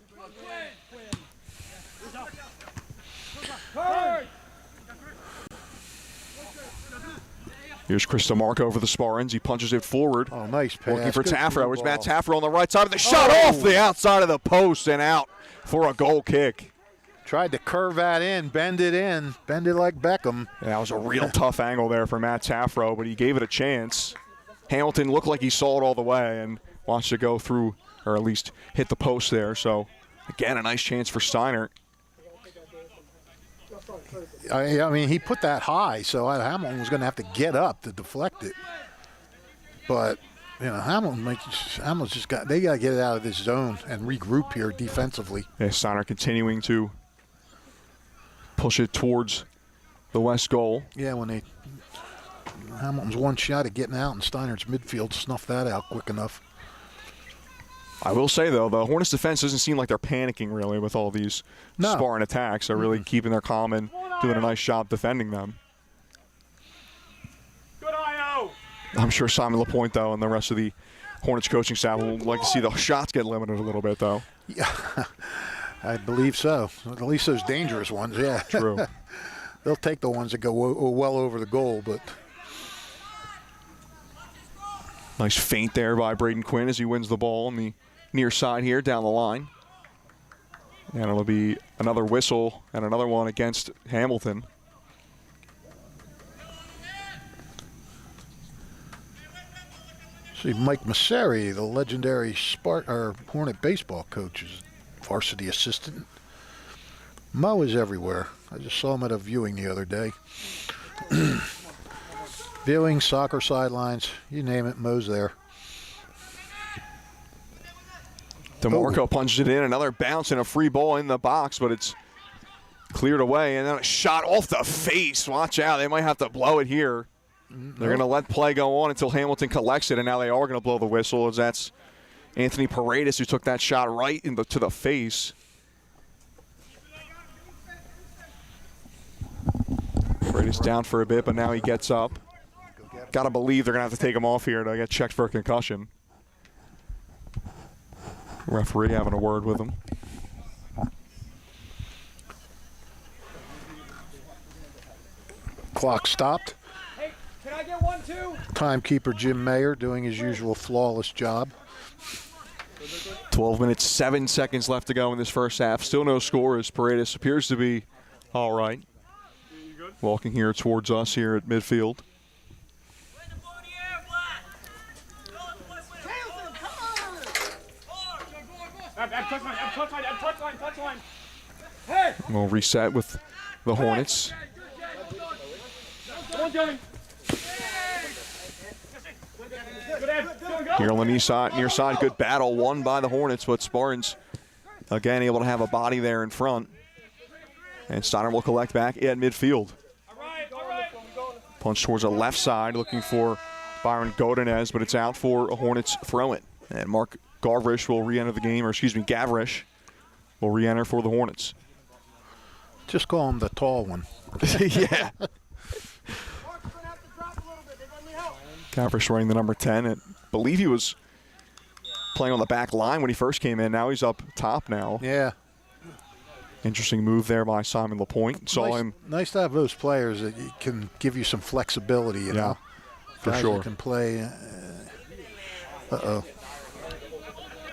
Here's Chris DeMarco for the Spartans. He punches it forward. Oh, nice pass. Looking for Good Taffro. Where's ball. Matt Taffro on the right side of the shot off the outside of the post and out for a goal kick. Tried to curve that in, bend it like Beckham. Yeah, that was a real tough angle there for Matt Taffro, but he gave it a chance. Hamilton looked like he saw it all the way and wants to go through, or at least hit the post there. So, again, a nice chance for Steinert. I mean, he put that high, so Hamilton was going to have to get up to deflect it. But, you know, Hamilton's just got to get it out of this zone and regroup here defensively. Yeah, Steinert continuing to push it towards the west goal. Yeah, Hamilton's one shot at getting out, and Steinert's midfield snuffed that out quick enough. I will say, though, the Hornets defense doesn't seem like they're panicking really with all these Spartan attacks. They're really keeping their calm and doing a nice job defending them. Good IO. I'm sure Simon LaPointe, though, and the rest of the Hornets coaching staff will like to see the shots get limited a little bit, though. Yeah, I believe so. At least those dangerous ones, yeah. True. They'll take the ones that go well over the goal, but... Nice feint there by Braden Quinn as he wins the ball on the near side here down the line. And it'll be another whistle and another one against Hamilton. See, Mike Masseri, the legendary Hornet baseball coach, is varsity assistant. Mo is everywhere. I just saw him at a viewing the other day. Viewing, soccer sidelines, you name it, Mo's there. DeMarco punches it in, another bounce and a free ball in the box, but it's cleared away. And then a shot off the face. Watch out, they might have to blow it here. They're going to let play go on until Hamilton collects it, and now they are going to blow the whistle, as that's Anthony Paredes who took that shot right to the face. Paredes down for a bit, but now he gets up. Got to believe they're going to have to take him off here to get checked for a concussion. Referee having a word with him. Clock stopped. Hey, can I get one too? Timekeeper Jim Mayer doing his usual flawless job. 12 minutes, 7 seconds left to go in this first half. Still no score as Paredes appears to be all right. Walking here towards us here at midfield. Touchline. Hey! We'll reset with the Hornets. Come on, Dylan. Here on the near side, good battle won by the Hornets, but Spartans again able to have a body there in front. And Steiner will collect back at midfield. Punch towards the left side, looking for Byron Godinez, but it's out for a Hornets throw-in. And Mark Gavrish will re-enter the game, or excuse me, Gavrish will re-enter for the Hornets. Just call him the tall one. Yeah. Gavrish wearing the number 10. I believe he was playing on the back line when he first came in. Now he's up top now. Yeah. Interesting move there by Simon LaPointe. Nice to have those players that can give you some flexibility, you know. For guys sure. that can play.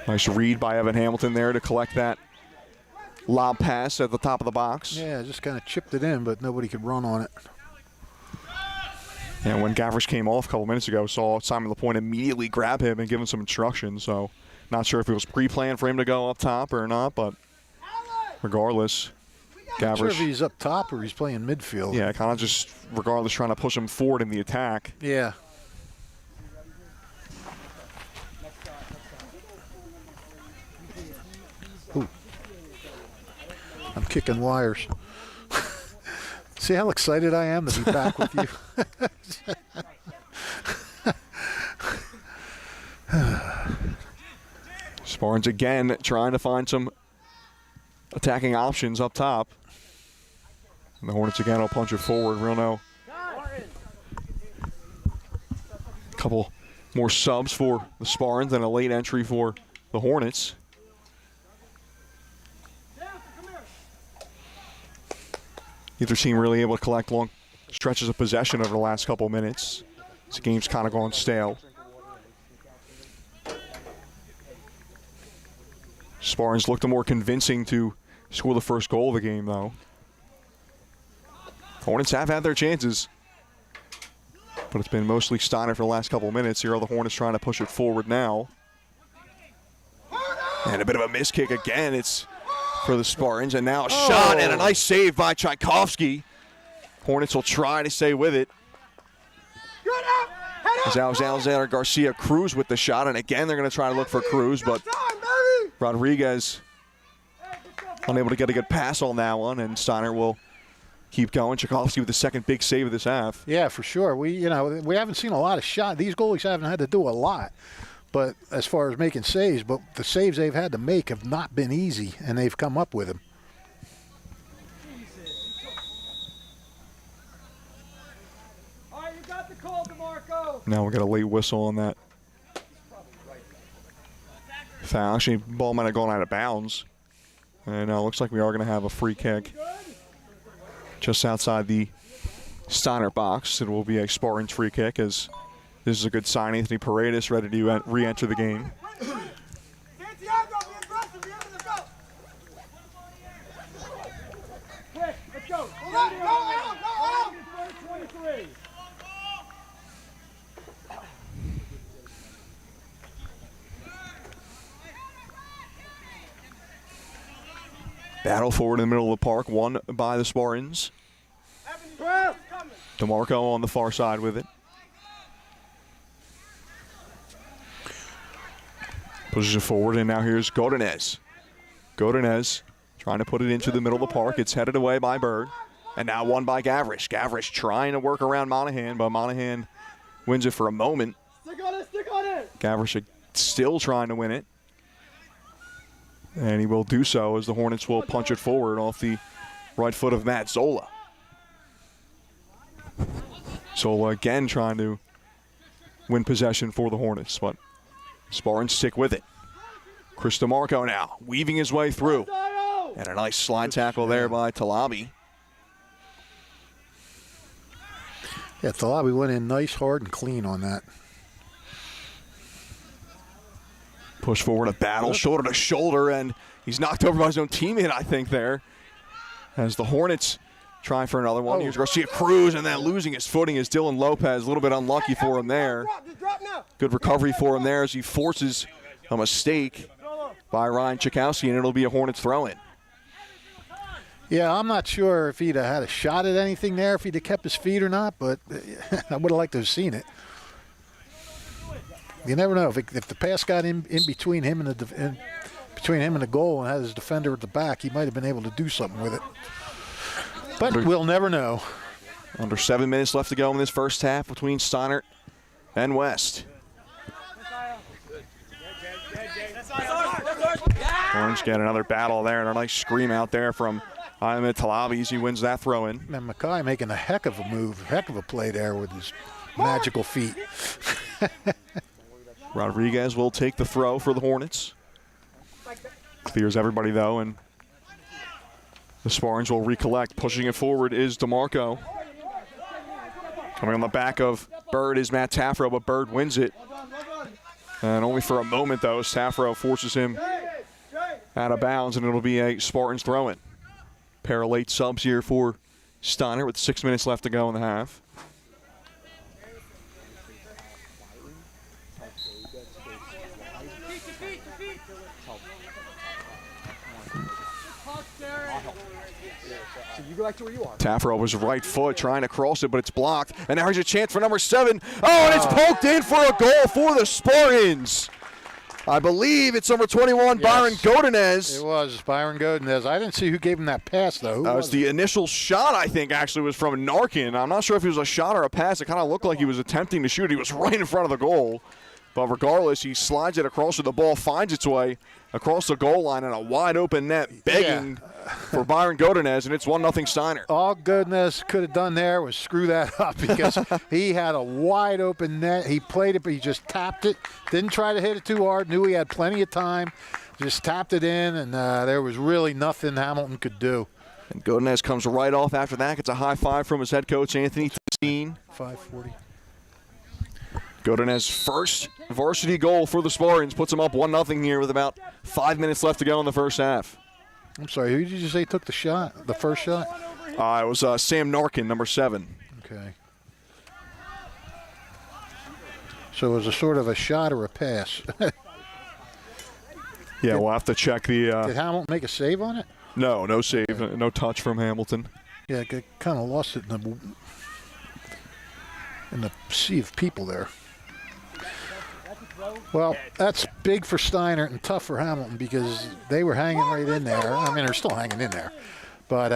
Nice read by Evan Hamilton there to collect that lob pass at the top of the box. Yeah, just kind of chipped it in, but nobody could run on it. And when Gavrish came off a couple minutes ago, saw Simon LaPointe immediately grab him and give him some instructions. So not sure if it was pre-planned for him to go up top or not, but regardless, Gavrish. Not sure if he's up top or he's playing midfield. Yeah, kind of just regardless trying to push him forward in the attack. Yeah. Ooh. I'm kicking wires. See how excited I am to be back with you? Spartans again trying to find some attacking options up top. And the Hornets again will punch it forward. We'll know a couple more subs for the Spartans and a late entry for the Hornets. Neither team really able to collect long stretches of possession over the last couple minutes. This game's kind of gone stale. Spartans looked more convincing to score the first goal of the game, though. Hornets have had their chances, but it's been mostly Steiner for the last couple minutes. Here are the Hornets trying to push it forward now. And a bit of a miss kick again. It's for the Spartans, and now a shot and a nice save by Tchaikovsky. Hornets will try to stay with it. As Alexander Garcia Cruz with the shot, and again they're going to try to look for Cruz, but Rodriguez unable to get a good pass on that one, and Steiner will keep going. Tchaikovsky with the second big save of this half. Yeah, for sure. We haven't seen a lot of shots. These goalies haven't had to do a lot. But as far as making saves, but the saves they've had to make have not been easy, and they've come up with them. All right, you got the call, DeMarco. Now we got a late whistle on that foul. Actually, ball might have gone out of bounds. And it looks like we are going to have a free kick just outside the Steiner box. It will be a Spartans free kick, as this is a good sign. Anthony Paredes ready to re-enter the game. Let's go. Battle forward in the middle of the park, won by the Spartans. DeMarco on the far side with it. Pushes it forward, and now here's Godinez. Godinez trying to put it into the middle of the park. It's headed away by Bird, and now won by Gavrish. Gavrish trying to work around Monahan, but Monahan wins it for a moment. Stick on it. Gavrish still trying to win it. And he will do so as the Hornets will punch it forward off the right foot of Matt Zola. Zola again trying to win possession for the Hornets, but Spartans stick with it. Chris DeMarco now weaving his way through. And a nice slide tackle there by Talabi. Yeah, Talabi went in nice, hard, and clean on that. Push forward, a battle, shoulder to shoulder, and he's knocked over by his own teammate, I think, there. As the Hornets try for another one. Here's Garcia Cruz, and then losing his footing is Dylan Lopez. A little bit unlucky for him there. Good recovery for him there as he forces a mistake by Ryan Chakowski, and it'll be a Hornets throw-in. Yeah, I'm not sure if he'd have had a shot at anything there, if he'd have kept his feet or not, but I would have liked to have seen it. You never know. If the pass got in between him and the goal and had his defender at the back, he might have been able to do something with it. But we'll never know. Under 7 minutes left to go in this first half between Steinert and West. Hornets get another battle there, and a nice scream out there from Ahmed Talabis. He wins that throw-in. And Mackay making a heck of a move, heck of a play there with his magical feet. Rodriguez will take the throw for the Hornets. Clears everybody, though, and the Spartans will recollect. Pushing it forward is DeMarco. Coming on the back of Bird is Matt Taffro, but Bird wins it. And only for a moment, though, as Taffro forces him out of bounds, and it'll be a Spartans throw-in. Pair of late subs here for Steinert with 6 minutes left to go in the half. Taffro was right foot trying to cross it, but it's blocked. And now here's a chance for number 7. Oh, and it's poked in for a goal for the Spartans. I believe it's number 21, yes. Byron Godinez. It was Byron Godinez. I didn't see who gave him that pass, though. That was the initial shot, I think, actually, was from Narkin. I'm not sure if it was a shot or a pass. It kind of looked like he was attempting to shoot. He was right in front of the goal. But regardless, he slides it across with the ball, finds its way across the goal line in a wide-open net, begging for Byron Godinez, and it's 1-0 Steinert. All Godinez could have done there was screw that up because he had a wide-open net. He played it, but he just tapped it. Didn't try to hit it too hard. Knew he had plenty of time. Just tapped it in, and there was really nothing Hamilton could do. And Godinez comes right off after that. Gets a high five from his head coach, Anthony Tessine. 5:40. Godinez's first varsity goal for the Spartans puts them up 1-0 here with about 5 minutes left to go in the first half. I'm sorry, who did you say took the shot, the first shot? It was Sam Narkin, number 7. Okay. So it was a sort of a shot or a pass. Yeah, we'll have to check the... did Hamilton make a save on it? No save, okay. No touch from Hamilton. Yeah, I kind of lost it in the sea of people there. Well, that's big for Steinert and tough for Hamilton because they were hanging right in there. I mean, they're still hanging in there. But,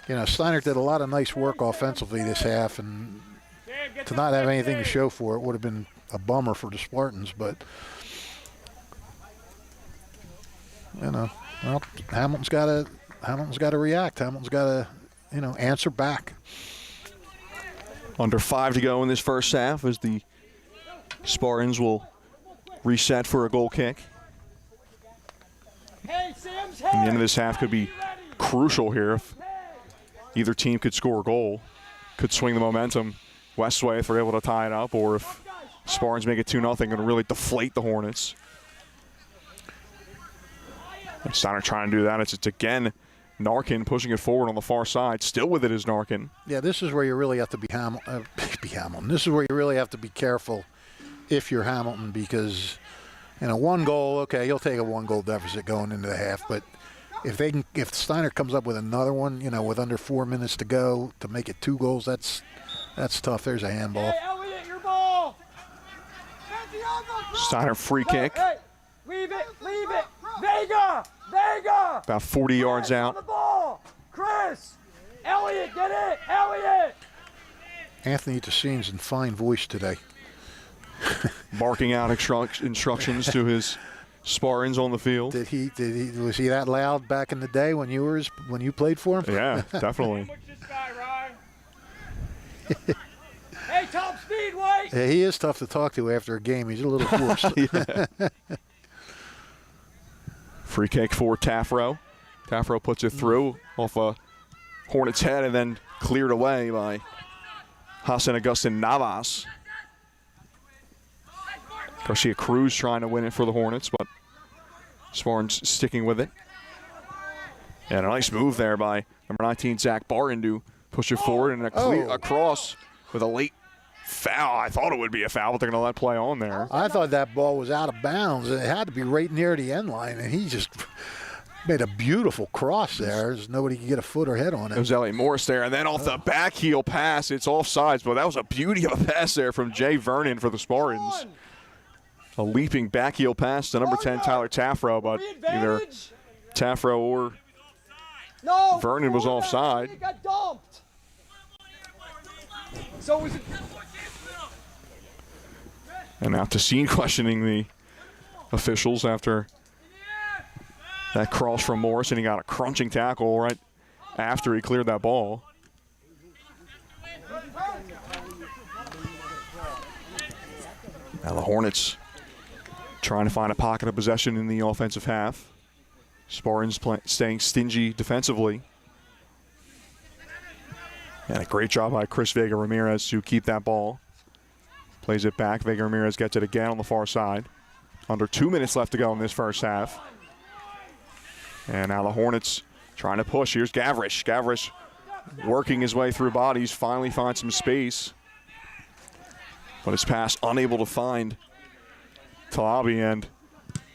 Steinert did a lot of nice work offensively this half, and to not have anything to show for it would have been a bummer for the Spartans. But, Hamilton's got to react. Hamilton's got to, answer back. Under 5 to go in this first half as the Spartans will reset for a goal kick. And the end of this half could be crucial here if either team could score a goal. Could swing the momentum West's way if they're able to tie it up, or if Spartans make it 2-0 and really deflate the Hornets. And Steinert trying to do that. It's again Narkin pushing it forward on the far side. Still with it is Narkin. Yeah, this is where you really have to be Hamilton. This is where you really have to be careful if you're Hamilton because, one goal, okay, you'll take a 1-goal deficit going into the half. But if Steinert comes up with another one, with under 4 minutes to go to make it 2 goals, that's tough. There's a handball. Hey, Elliot, your ball. Steinert free kick. Hey, leave it. Vega. About 40 yards out. On the ball. Chris. Elliot, get it. Elliot. Anthony Tessine's in fine voice today. Barking out instructions to his Spartans on the field. Was he that loud back in the day when you played for him? Yeah, definitely. Hey, top speed, White. Yeah, he is tough to talk to after a game. He's a little hoarse. Free kick for Taffro. Taffro puts it through off a Hornets head and then cleared away by Hassan Agustin Navas. Garcia Cruz trying to win it for the Hornets, but Spartans sticking with it. And a nice move there by number 19, Zach Barton, to push it forward and a cross with a late foul. I thought it would be a foul, but they're going to let play on there. I thought that ball was out of bounds, and it had to be right near the end line, and he just made a beautiful cross there. Nobody could get a foot or head on it. It was Elliot Morris there, and then off the back heel pass, it's offsides, but that was a beauty of a pass there from Jay Vernon for the Spartans. A leaping back heel pass to number 10, Tyler Taffro, but either Taffro or Vernon was offside. It got dumped. So was it? And now Tassine questioning the officials after that cross from Morris, and he got a crunching tackle right after he cleared that ball. Now the Hornets trying to find a pocket of possession in the offensive half. Spartans staying stingy defensively. And a great job by Chris Vega Ramirez to keep that ball. Plays it back. Vega Ramirez gets it again on the far side. Under 2 minutes left to go in this first half. And now the Hornets trying to push. Here's Gavrish. Gavrish working his way through bodies. Finally finds some space. But his pass unable to find Talabi, and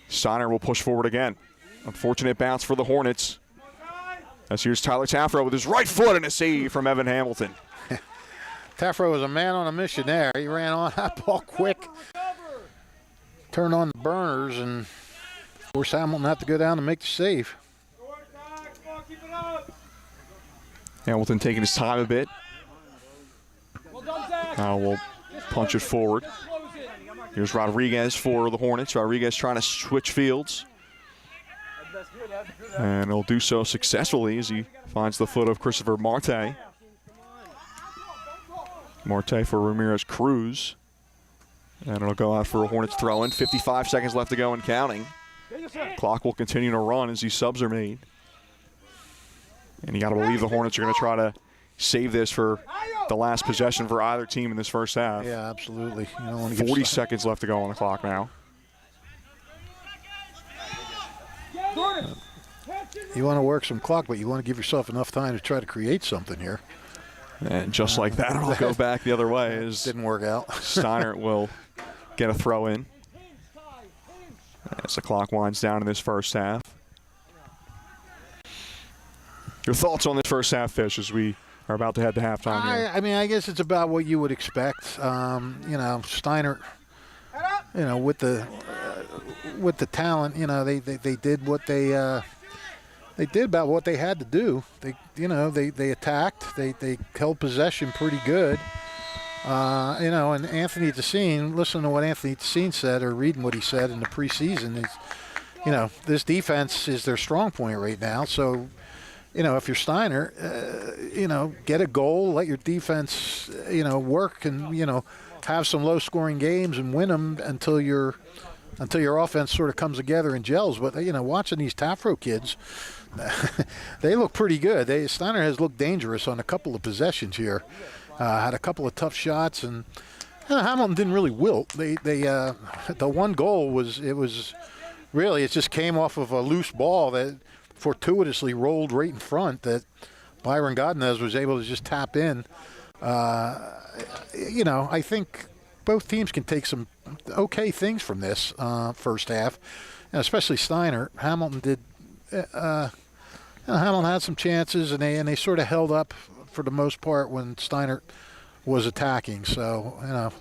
Steiner will push forward again. Unfortunate bounce for the Hornets. As here's Tyler Taffro with his right foot and a save from Evan Hamilton. Taffro was a man on a mission there. He ran on that ball quick, turned on the burners, and forced Hamilton to have to go down and make the save. Hamilton taking his time a bit. Now we'll punch it forward. Here's Rodriguez for the Hornets. Rodriguez trying to switch fields. And he'll do so successfully as he finds the foot of Christopher Marte. Marte for Ramirez Cruz. And it'll go out for a Hornets throw-in. 55 seconds left to go and counting. Clock will continue to run as these subs are made. And you got to believe the Hornets are going to try to save this for the last possession for either team in this first half. Yeah, absolutely. 40 seconds left to go on the clock now. You want to work some clock, but you want to give yourself enough time to try to create something here. And just like that, it'll go back the other way. As didn't work out. Steinert will get a throw in as the clock winds down in this first half. Your thoughts on this first half, Fish, as we are about to head to halftime here? I mean, I guess it's about what you would expect. Steinert, with the talent, they did what they did about what they had to do. They attacked. They held possession pretty good. And Anthony Tassine, listen to what Anthony Tassine said, or reading what he said in the preseason, is, this defense is their strong point right now. So, if you're Steiner, get a goal, let your defense, work, and have some low-scoring games and win them until your offense sort of comes together and gels. But watching these Taffro kids, they look pretty good. Steiner has looked dangerous on a couple of possessions here. Had a couple of tough shots, and Hamilton didn't really wilt. The one goal it just came off of a loose ball that fortuitously rolled right in front that Byron Godinez was able to just tap in. I think both teams can take some okay things from this first half, and especially Steiner. Hamilton did. Hamilton had some chances, and they sort of held up for the most part when Steiner was attacking. So,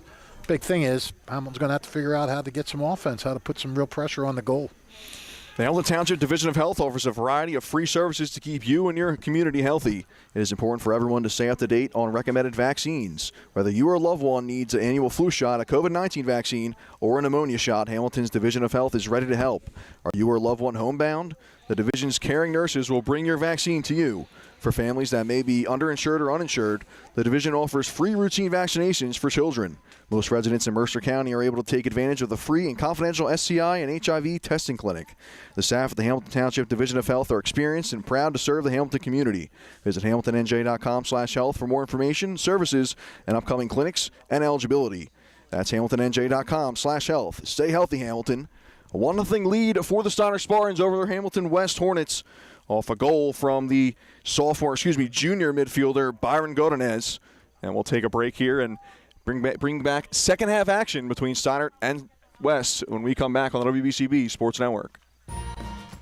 big thing is Hamilton's going to have to figure out how to get some offense, how to put some real pressure on the goal. The Hamilton Township Division of Health offers a variety of free services to keep you and your community healthy. It is important for everyone to stay up to date on recommended vaccines. Whether you or a loved one needs an annual flu shot, a COVID-19 vaccine, or a pneumonia shot, Hamilton's Division of Health is ready to help. Are you or a loved one homebound? The division's caring nurses will bring your vaccine to you. For families that may be underinsured or uninsured, the division offers free routine vaccinations for children. Most residents in Mercer County are able to take advantage of the free and confidential STI and HIV testing clinic. The staff at the Hamilton Township Division of Health are experienced and proud to serve the Hamilton community. Visit hamiltonnj.com/health for more information, services, and upcoming clinics and eligibility. That's hamiltonnj.com/health. Stay healthy, Hamilton. A 1-0 lead for the Steinert Spartans over their Hamilton West Hornets off a goal from the junior midfielder Byron Godinez. And we'll take a break here. And bring back second half action between Steinert and West when we come back on the WBCB Sports Network.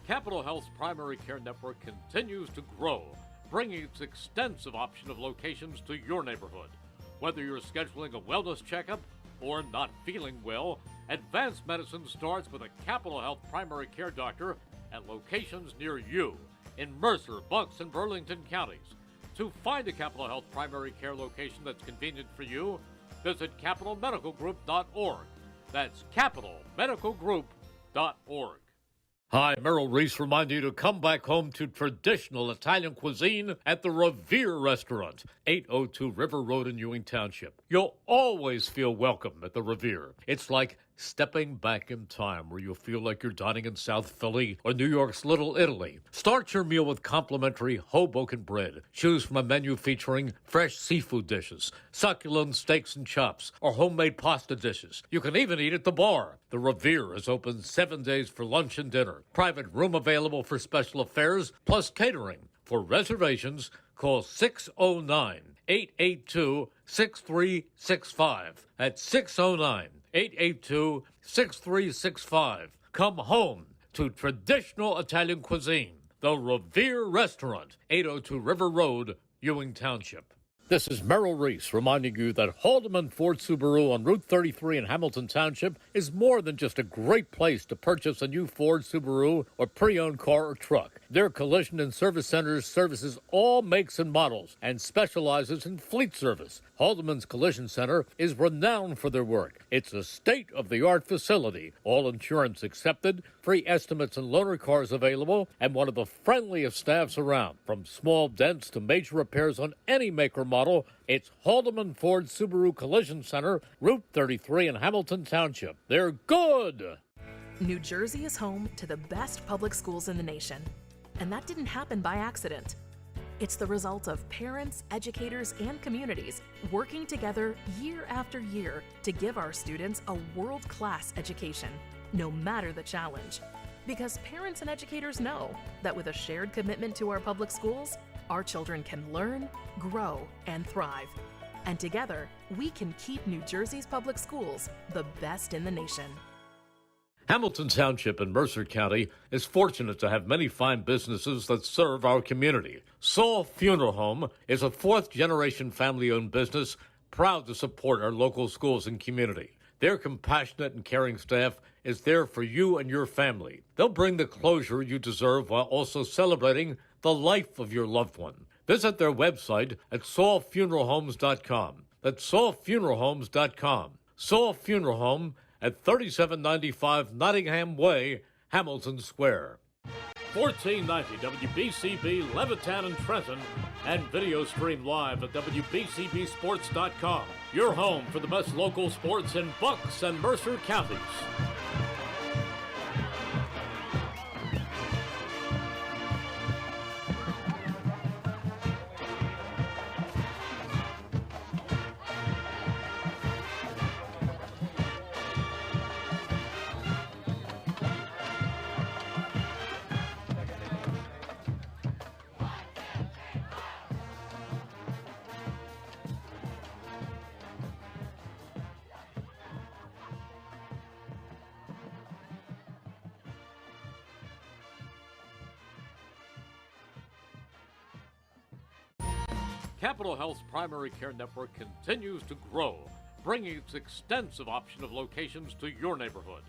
Capital Health's primary care network continues to grow, bringing its extensive option of locations to your neighborhood. Whether you're scheduling a wellness checkup or not feeling well, advanced medicine starts with a Capital Health primary care doctor at locations near you in Mercer, Bucks, and Burlington counties. To find a Capital Health primary care location that's convenient for you, visit capitalmedicalgroup.org. That's capitalmedicalgroup.org. Hi, Merrill Reese reminding you to come back home to traditional Italian cuisine at the Revere Restaurant, 802 River Road in Ewing Township. You'll always feel welcome at the Revere. It's like stepping back in time where you'll feel like you're dining in South Philly or New York's Little Italy. Start your meal with complimentary Hoboken bread. Choose from a menu featuring fresh seafood dishes, succulent steaks and chops, or homemade pasta dishes. You can even eat at the bar. The Revere is open 7 days for lunch and dinner. Private room available for special affairs, plus catering. For reservations, call 609-882-6365. That's 609-882-6365. Come home to traditional Italian cuisine. The Revere Restaurant, 802 River Road, Ewing Township. This is Merrill Reese reminding you that Haldeman Ford Subaru on Route 33 in Hamilton Township is more than just a great place to purchase a new Ford, Subaru, or pre-owned car or truck. Their collision and service centers services all makes and models and specializes in fleet service. Haldeman's Collision Center is renowned for their work. It's a state-of-the-art facility, all insurance accepted, free estimates and loaner cars available, and one of the friendliest staffs around. From small dents to major repairs on any make or model, it's Haldeman Ford Subaru Collision Center, Route 33 in Hamilton Township. They're good! New Jersey is home to the best public schools in the nation. And that didn't happen by accident. It's the result of parents, educators, and communities working together year after year to give our students a world-class education, no matter the challenge. Because parents and educators know that with a shared commitment to our public schools, our children can learn, grow, and thrive. And together, we can keep New Jersey's public schools the best in the nation. Hamilton Township in Mercer County is fortunate to have many fine businesses that serve our community. Saul Funeral Home is a fourth-generation family-owned business proud to support our local schools and community. Their compassionate and caring staff is there for you and your family. They'll bring the closure you deserve while also celebrating the life of your loved one. Visit their website at saulfuneralhomes.com. That's saulfuneralhomes.com. Saul Funeral Home at 3795 Nottingham Way, Hamilton Square. 1490 WBCB, Levittown and Trenton, and video stream live at WBCBsports.com. Your home for the best local sports in Bucks and Mercer counties. Capital Health's primary care network continues to grow, bringing its extensive option of locations to your neighborhood.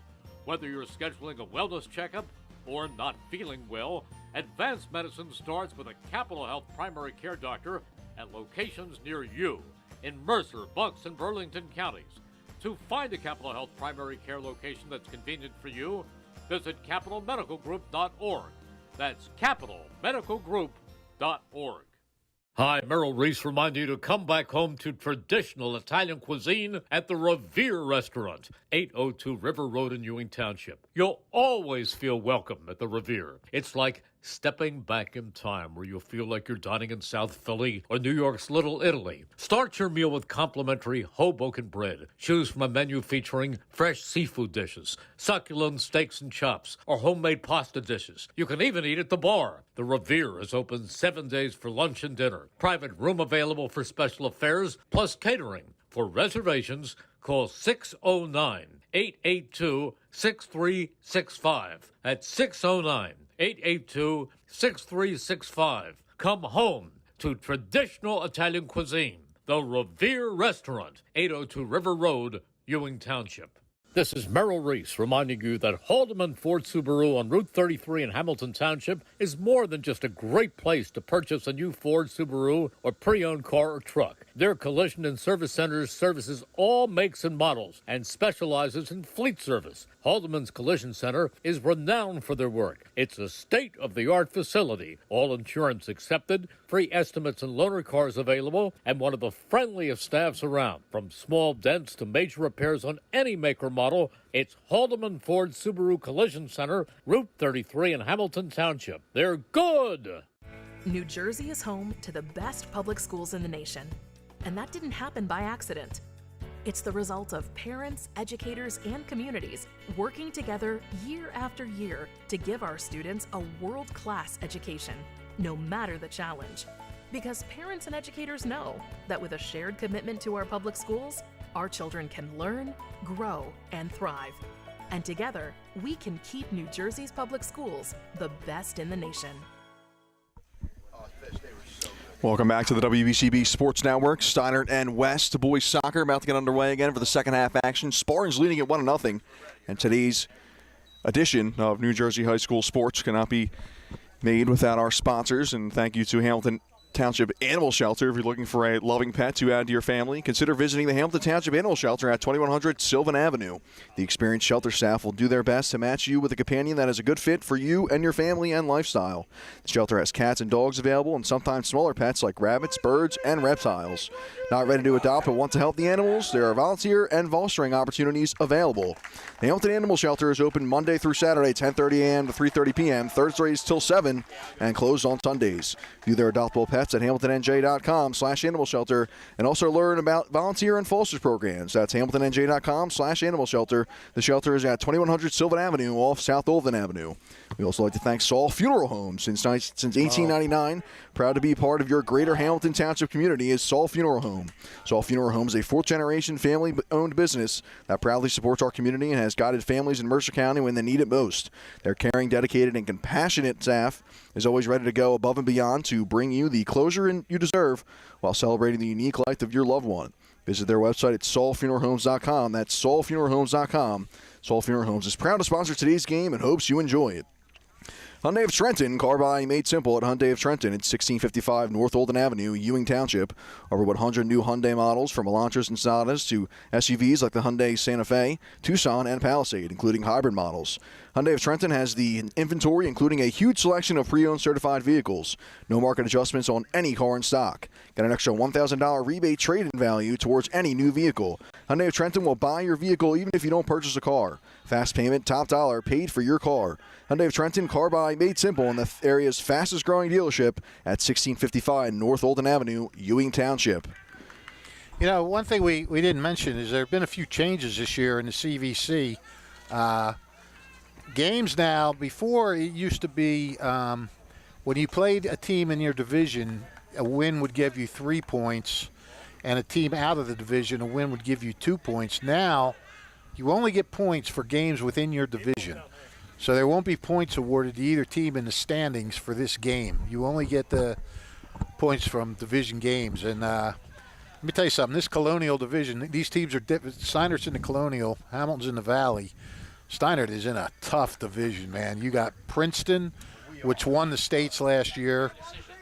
Whether you're scheduling a wellness checkup or not feeling well, advanced medicine starts with a Capital Health primary care doctor at locations near you in Mercer, Bucks, and Burlington counties. To find a Capital Health primary care location that's convenient for you, visit capitalmedicalgroup.org. That's capitalmedicalgroup.org. Hi, Merrill Reese reminding you to come back home to traditional Italian cuisine at the Revere Restaurant, 802 River Road in Ewing Township. You'll always feel welcome at the Revere. It's like stepping back in time where you'll feel like you're dining in South Philly or New York's Little Italy. Start your meal with complimentary Hoboken bread. Choose from a menu featuring fresh seafood dishes, succulent steaks and chops, or homemade pasta dishes. You can even eat at the bar. The Revere is open 7 days for lunch and dinner. Private room available for special affairs, plus catering. For reservations, call 609-882-6365. That's 609-882-6365. Come home to traditional Italian cuisine. The Revere Restaurant, 802 River Road, Ewing Township. This is Merrill Reese reminding you that Haldeman Ford Subaru on Route 33 in Hamilton Township is more than just a great place to purchase a new Ford Subaru or pre-owned car or truck. Their collision and service centers services all makes and models and specializes in fleet service. Haldeman's Collision Center is renowned for their work. It's a state-of-the-art facility, all insurance accepted, free estimates and loaner cars available, and one of the friendliest staffs around. From small dents to major repairs on any make or model, it's Haldeman Ford Subaru Collision Center, Route 33 in Hamilton Township. They're good! New Jersey is home to the best public schools in the nation. And that didn't happen by accident. It's the result of parents, educators, and communities working together year after year to give our students a world-class education, no matter the challenge. Because parents and educators know that with a shared commitment to our public schools, our children can learn, grow, and thrive. And together, we can keep New Jersey's public schools the best in the nation. Welcome back to the WBCB Sports Network. Steinert and West boys soccer about to get underway again for the second half action. Spartans leading at 1-0. And today's edition of New Jersey High School Sports cannot be made without our sponsors. And thank you to Hamilton Township Animal Shelter. If you're looking for a loving pet to add to your family, consider visiting the Hamilton Township Animal Shelter at 2100 Sylvan Avenue. The experienced shelter staff will do their best to match you with a companion that is a good fit for you and your family and lifestyle. The shelter has cats and dogs available and sometimes smaller pets like rabbits, birds, and reptiles. Not ready to adopt but want to help the animals? There are volunteer and fostering opportunities available. The Hamilton Animal Shelter is open Monday through Saturday, 10:30 a.m. to 3:30 p.m., Thursdays till 7, and closed on Sundays. View their adoptable pets at HamiltonNJ.com/animal shelter and also learn about volunteer and foster programs. That's HamiltonNJ.com/animal shelter. The shelter is at 2100 Sylvan Avenue off South Olden Avenue. We also like to thank Saul Funeral Homes. Since 1899, proud to be part of your greater Hamilton Township community is Saul Funeral Home. Saul Funeral Home is a fourth-generation family-owned business that proudly supports our community and has guided families in Mercer County when they need it most. Their caring, dedicated, and compassionate staff is always ready to go above and beyond to bring you the closure you deserve while celebrating the unique life of your loved one. Visit their website at saulfuneralhomes.com. That's saulfuneralhomes.com. Saul Funeral Homes is proud to sponsor today's game and hopes you enjoy it. Hyundai of Trenton, car buying made simple at Hyundai of Trenton. It's 1655 North Olden Avenue, Ewing Township. Over 100 new Hyundai models from Elantras and Sonatas to SUVs like the Hyundai Santa Fe, Tucson, and Palisade, including hybrid models. Hyundai of Trenton has the inventory, including a huge selection of pre-owned certified vehicles. No market adjustments on any car in stock. Get an extra $1,000 rebate trade-in value towards any new vehicle. Hyundai of Trenton will buy your vehicle even if you don't purchase a car. Fast payment, top dollar, paid for your car. Hyundai of Trenton, car buy made simple in the area's fastest growing dealership at 1655 North Olden Avenue, Ewing Township. You know, one thing we didn't mention is there have been a few changes this year in the CVC. Games now, before it used to be when you played a team in your division, a win would give you 3 points, and a team out of the division, a win would give you 2 points. Now, you only get points for games within your division. So there won't be points awarded to either team in the standings for this game. You only get the points from division games. And let me tell you something, this Colonial division, these teams are Steinert's in the Colonial, Hamilton's in the Valley. Steinert is in a tough division, man. You got Princeton, which won the states last year,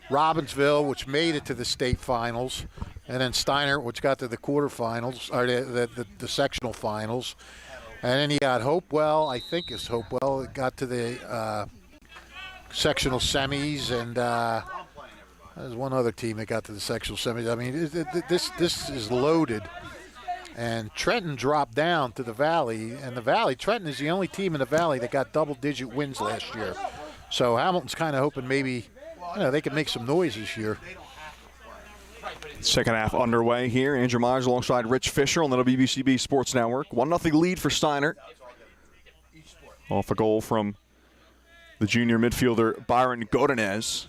Robbinsville, which made it to the state finals, and then Steinert, which got to the quarterfinals, or the sectional finals. And then you got Hopewell, I think it's Hopewell, it got to the sectional semis, and there's one other team that got to the sectional semis. I mean, this is loaded. And Trenton dropped down to the Valley, and Trenton is the only team in the Valley that got double-digit wins last year. So Hamilton's kind of hoping maybe, they can make some noise this year. Second half underway here. Andrew Myers alongside Rich Fisher on the WBCB Sports Network. 1-0 lead for Steinert. Off a goal from the junior midfielder Byron Godinez.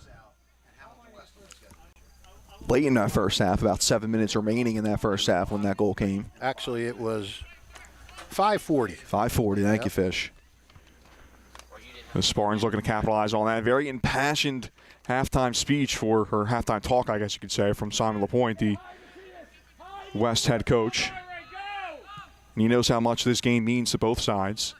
late in that first half, about 7 minutes remaining in that first half when that goal came. Actually, it was 5:40. 5:40, thank you, Fish. The Spartans looking to capitalize on that. Very impassioned halftime speech or halftime talk, I guess you could say, from Simon LaPointe, the West head coach. And he knows how much this game means to both sides.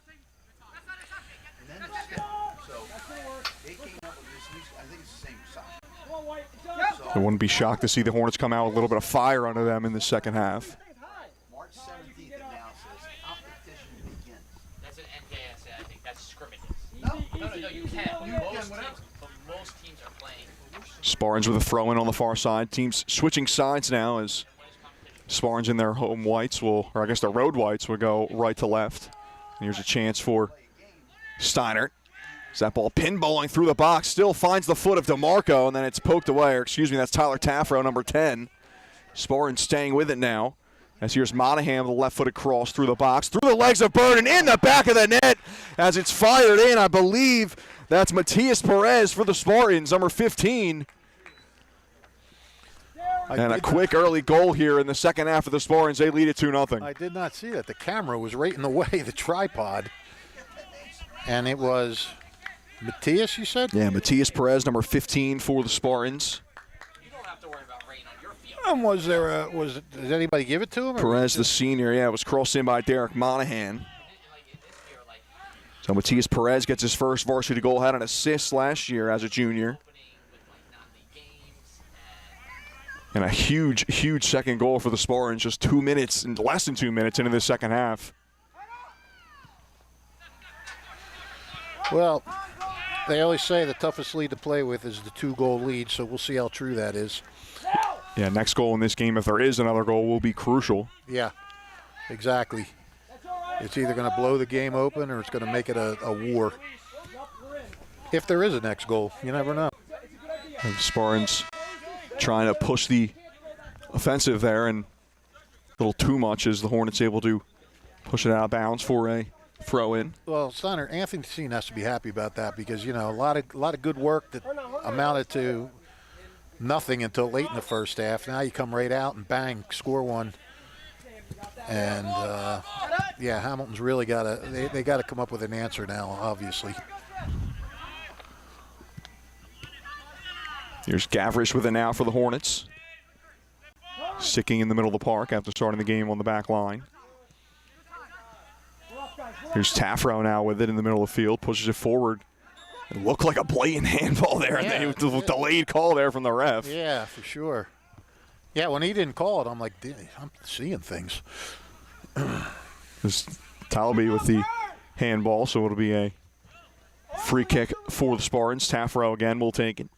I wouldn't be shocked to see the Hornets come out with a little bit of fire under them in the second half. March 17th it now says competition begins. That's an NKSA, I think. That's scrimmages. No, you can. Most teams are playing. Spartans with a throw-in on the far side. Teams switching sides now as Spartans in their home whites will, or I guess their road whites will go right to left. And here's a chance for Steinert. That ball pinballing through the box, still finds the foot of DeMarco, and then it's poked away, or excuse me, that's Tyler Taffro, number 10. Spartans staying with it now. As here's Monahan with a left-footed cross through the box, through the legs of Bird, and in the back of the net as it's fired in. I believe that's Matias Perez for the Spartans, number 15. And a quick early goal here in the second half of the Spartans. They lead it 2-0. I did not see that. The camera was right in the way, the tripod. And it was Matias, you said? Yeah, Matias Perez, number 15 for the Spartans. You don't have to worry about rain on your field. Did anybody give it to him? Perez, the senior, yeah, it was crossed in by Derek Monahan. So Matias Perez gets his first varsity goal, had an assist last year as a junior. And a huge, huge second goal for the Spartans, just 2 minutes, less than 2 minutes into the second half. Well, they always say the toughest lead to play with is the 2-goal lead, so we'll see how true that is. Yeah, next goal in this game, if there is another goal, will be crucial. Yeah, exactly. It's either going to blow the game open or it's going to make it a war. If there is a next goal, you never know. And Spartans trying to push the offensive there, and a little too much as the Hornets able to push it out of bounds for a throw in. Well, Steinert, Anthony Dean has to be happy about that because, you know, a lot of good work that amounted to nothing until late in the first half. Now you come right out and bang, score one. And, yeah, Hamilton's really got to – they got to come up with an answer now, obviously. Here's Gavrish with it now for the Hornets. Sticking in the middle of the park after starting the game on the back line. Here's Taffro now with it in the middle of the field, pushes it forward. It looked like a blatant handball there, and then a delayed call there from the ref. Yeah, for sure. Yeah, when he didn't call it, I'm like, I'm seeing things. This Talby with the handball, so it'll be a free kick for the Spartans. Taffro again will take it.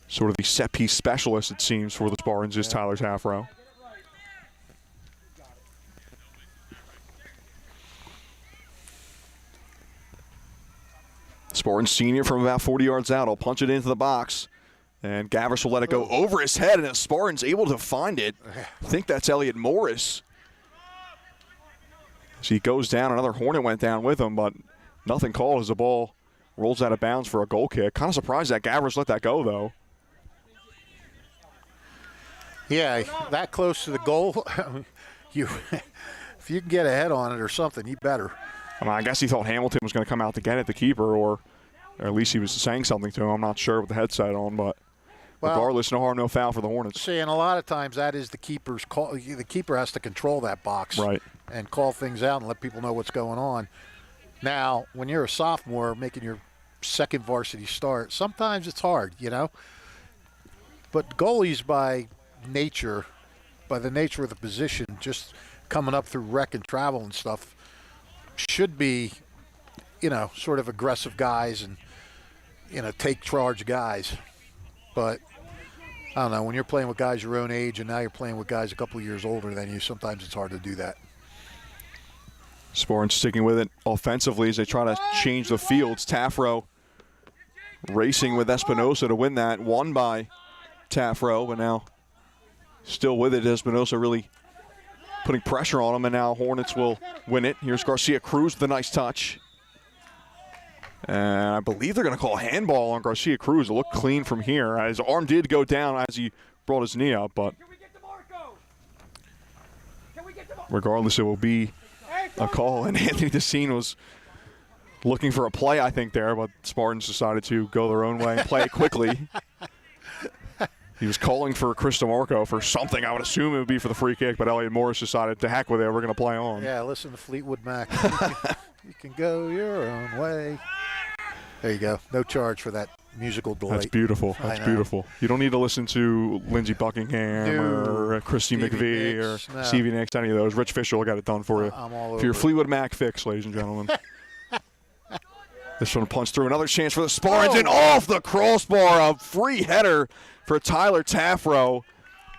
Sort of the set-piece specialist, it seems, for the Spartans is Tyler Taffro. Spartans senior from about 40 yards out. I'll punch it into the box. And Gavrish will let it go over his head, and the Spartans able to find it. I think that's Elliot Morris. As he goes down, another Hornet went down with him, but nothing called as the ball rolls out of bounds for a goal kick. Kind of surprised that Gavrish let that go, though. Yeah, that close to the goal, if you can get a head on it or something, you better. I mean, I guess he thought Hamilton was going to come out to get it, the keeper, or at least he was saying something to him. I'm not sure with the headset on, but regardless, no harm, no foul for the Hornets. See, and a lot of times that is the keeper's call. The keeper has to control that box and call things out and let people know what's going on. Now, when you're a sophomore making your second varsity start, sometimes it's hard, you know. But goalies by the nature of the position, just coming up through rec and travel and stuff, should be, you know, sort of aggressive guys and, you know, take charge guys. But I don't know, when you're playing with guys your own age and now you're playing with guys a couple of years older than you, sometimes it's hard to do that. Spartans sticking with it offensively as they try to change the fields. Taffro racing with Espinosa to win that. Won by Taffro, but now still with it. Espinosa really putting pressure on him, and now Hornets will win it. Here's Garcia Cruz with a nice touch. And I believe they're going to call a handball on Garcia Cruz. It looked clean from here. His arm did go down as he brought his knee up, but regardless, it will be a call. And Anthony Decine was looking for a play, I think, there, but Spartans decided to go their own way and play it quickly. He was calling for Chris DeMarco for something. I would assume it would be for the free kick, but Elliot Morris decided to heck with it. We're going to play on. Yeah, listen to Fleetwood Mac. You can go your own way. There you go. No charge for that musical delight. That's beautiful. That's beautiful. You don't need to listen to Lindsey Buckingham or Christy McVie or Stevie Nicks, any of those. Rich Fisher will get it done for you. I'm all over for your Fleetwood Mac fix, ladies and gentlemen. This one punched through. Another chance for the Spartans, and off the crossbar, a free header for Tyler Taffro.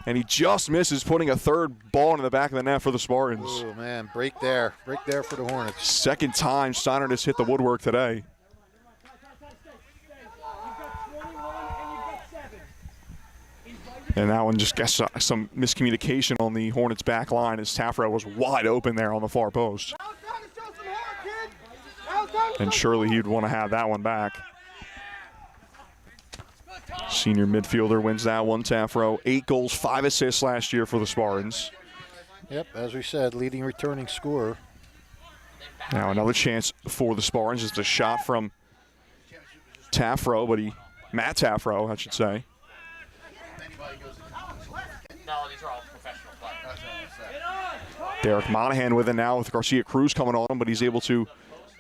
And he just misses putting a third ball into the back of the net for the Spartans. Oh, man, break there. Break there for the Hornets. Second time Steinert has hit the woodwork today. And that one just gets some miscommunication on the Hornets' back line as Taffro was wide open there on the far post. And surely he'd want to have that one back. Senior midfielder wins that one. Taffro, 8 goals, 5 assists last year for the Spartans. Yep, as we said, leading returning scorer. Now another chance for the Spartans. It's a shot from Taffro, but Matt Taffro, I should say. No, these are all professional players. Derek Monahan with it now with Garcia Cruz coming on him, but he's able to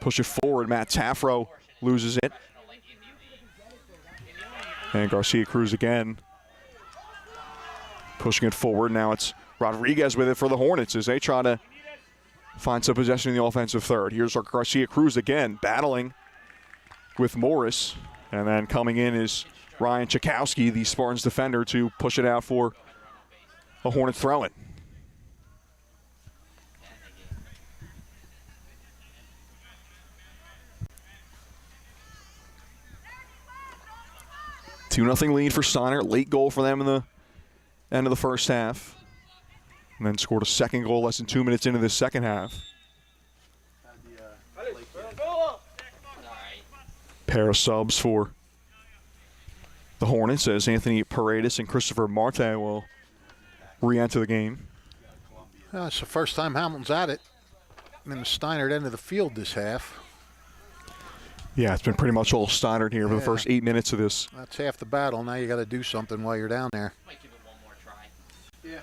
push it forward. Matt Taffro loses it. And Garcia Cruz again pushing it forward. Now it's Rodriguez with it for the Hornets as they try to find some possession in the offensive third. Here's Garcia Cruz again battling with Morris. And then coming in is Ryan Chakowski, the Spartans defender, to push it out for a Hornets throw-in. Two 2-0 lead for Steinert. Late goal for them in the end of the first half. And then scored a second goal less than 2 minutes into the second half. Pair of subs for the Hornets as Anthony Paredes and Christopher Marte will re-enter the game. It's the first time Hamilton's at it in the Steinert end of the field this half. Yeah, it's been pretty much all Steinert here for the first 8 minutes of this. That's half the battle. Now you got to do something while you're down there. Might give it one more try. Yeah.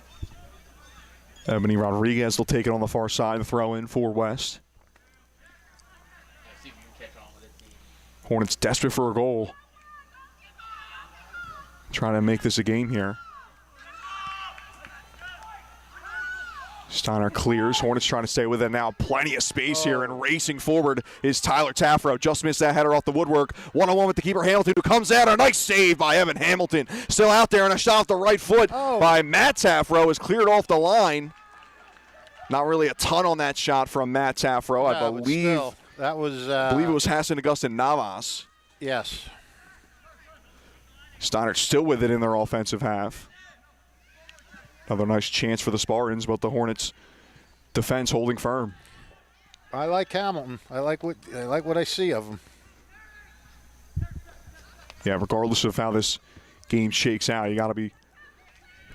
Ebony Rodriguez will take it on the far side, the throw-in for West. See if you can catch on with it. Hornets desperate for a goal. Trying to make this a game here. Steinert clears. Hornets trying to stay with it now. Plenty of space here, and racing forward is Tyler Taffro. Just missed that header off the woodwork. One-on-one with the keeper, Hamilton, who comes out. A nice save by Evan Hamilton. Still out there, and a shot off the right foot by Matt Taffro is cleared off the line. Not really a ton on that shot from Matt Taffro. I believe that was. I believe it was Hassan Augustin Navas. Yes. Steinert still with it in their offensive half. Another nice chance for the Spartans, but the Hornets' defense holding firm. I like Hamilton. I like what I see of him. Yeah, regardless of how this game shakes out, you got to be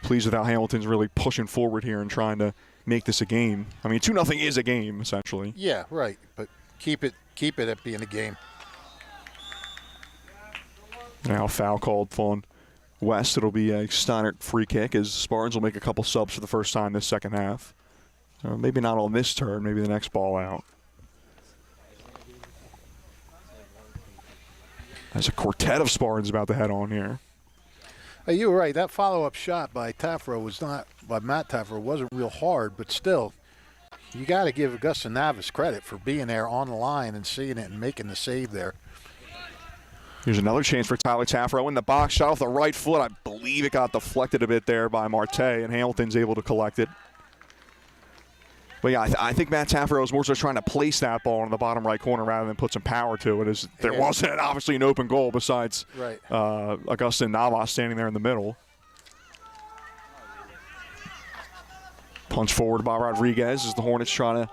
pleased with how Hamilton's really pushing forward here and trying to make this a game. I mean, 2-0 is a game essentially. Yeah, right. But keep it at being a game. Now foul called on West. It'll be a Steinert free kick as Spartans will make a couple subs for the first time this second half. Maybe not on this turn, maybe the next ball out. There's a quartet of Spartans about to head on here. Hey, you were right. That follow-up shot by Matt Taffro wasn't real hard, but still, you got to give Augustin Navas credit for being there on the line and seeing it and making the save there. Here's another chance for Tyler Taffro in the box. Shot off the right foot. I believe it got deflected a bit there by Marte, and Hamilton's able to collect it. But yeah, I think Matt Taffro was more so trying to place that ball in the bottom right corner rather than put some power to it. As there wasn't obviously an open goal besides Augustin Navas standing there in the middle. Punch forward by Rodriguez as the Hornets trying to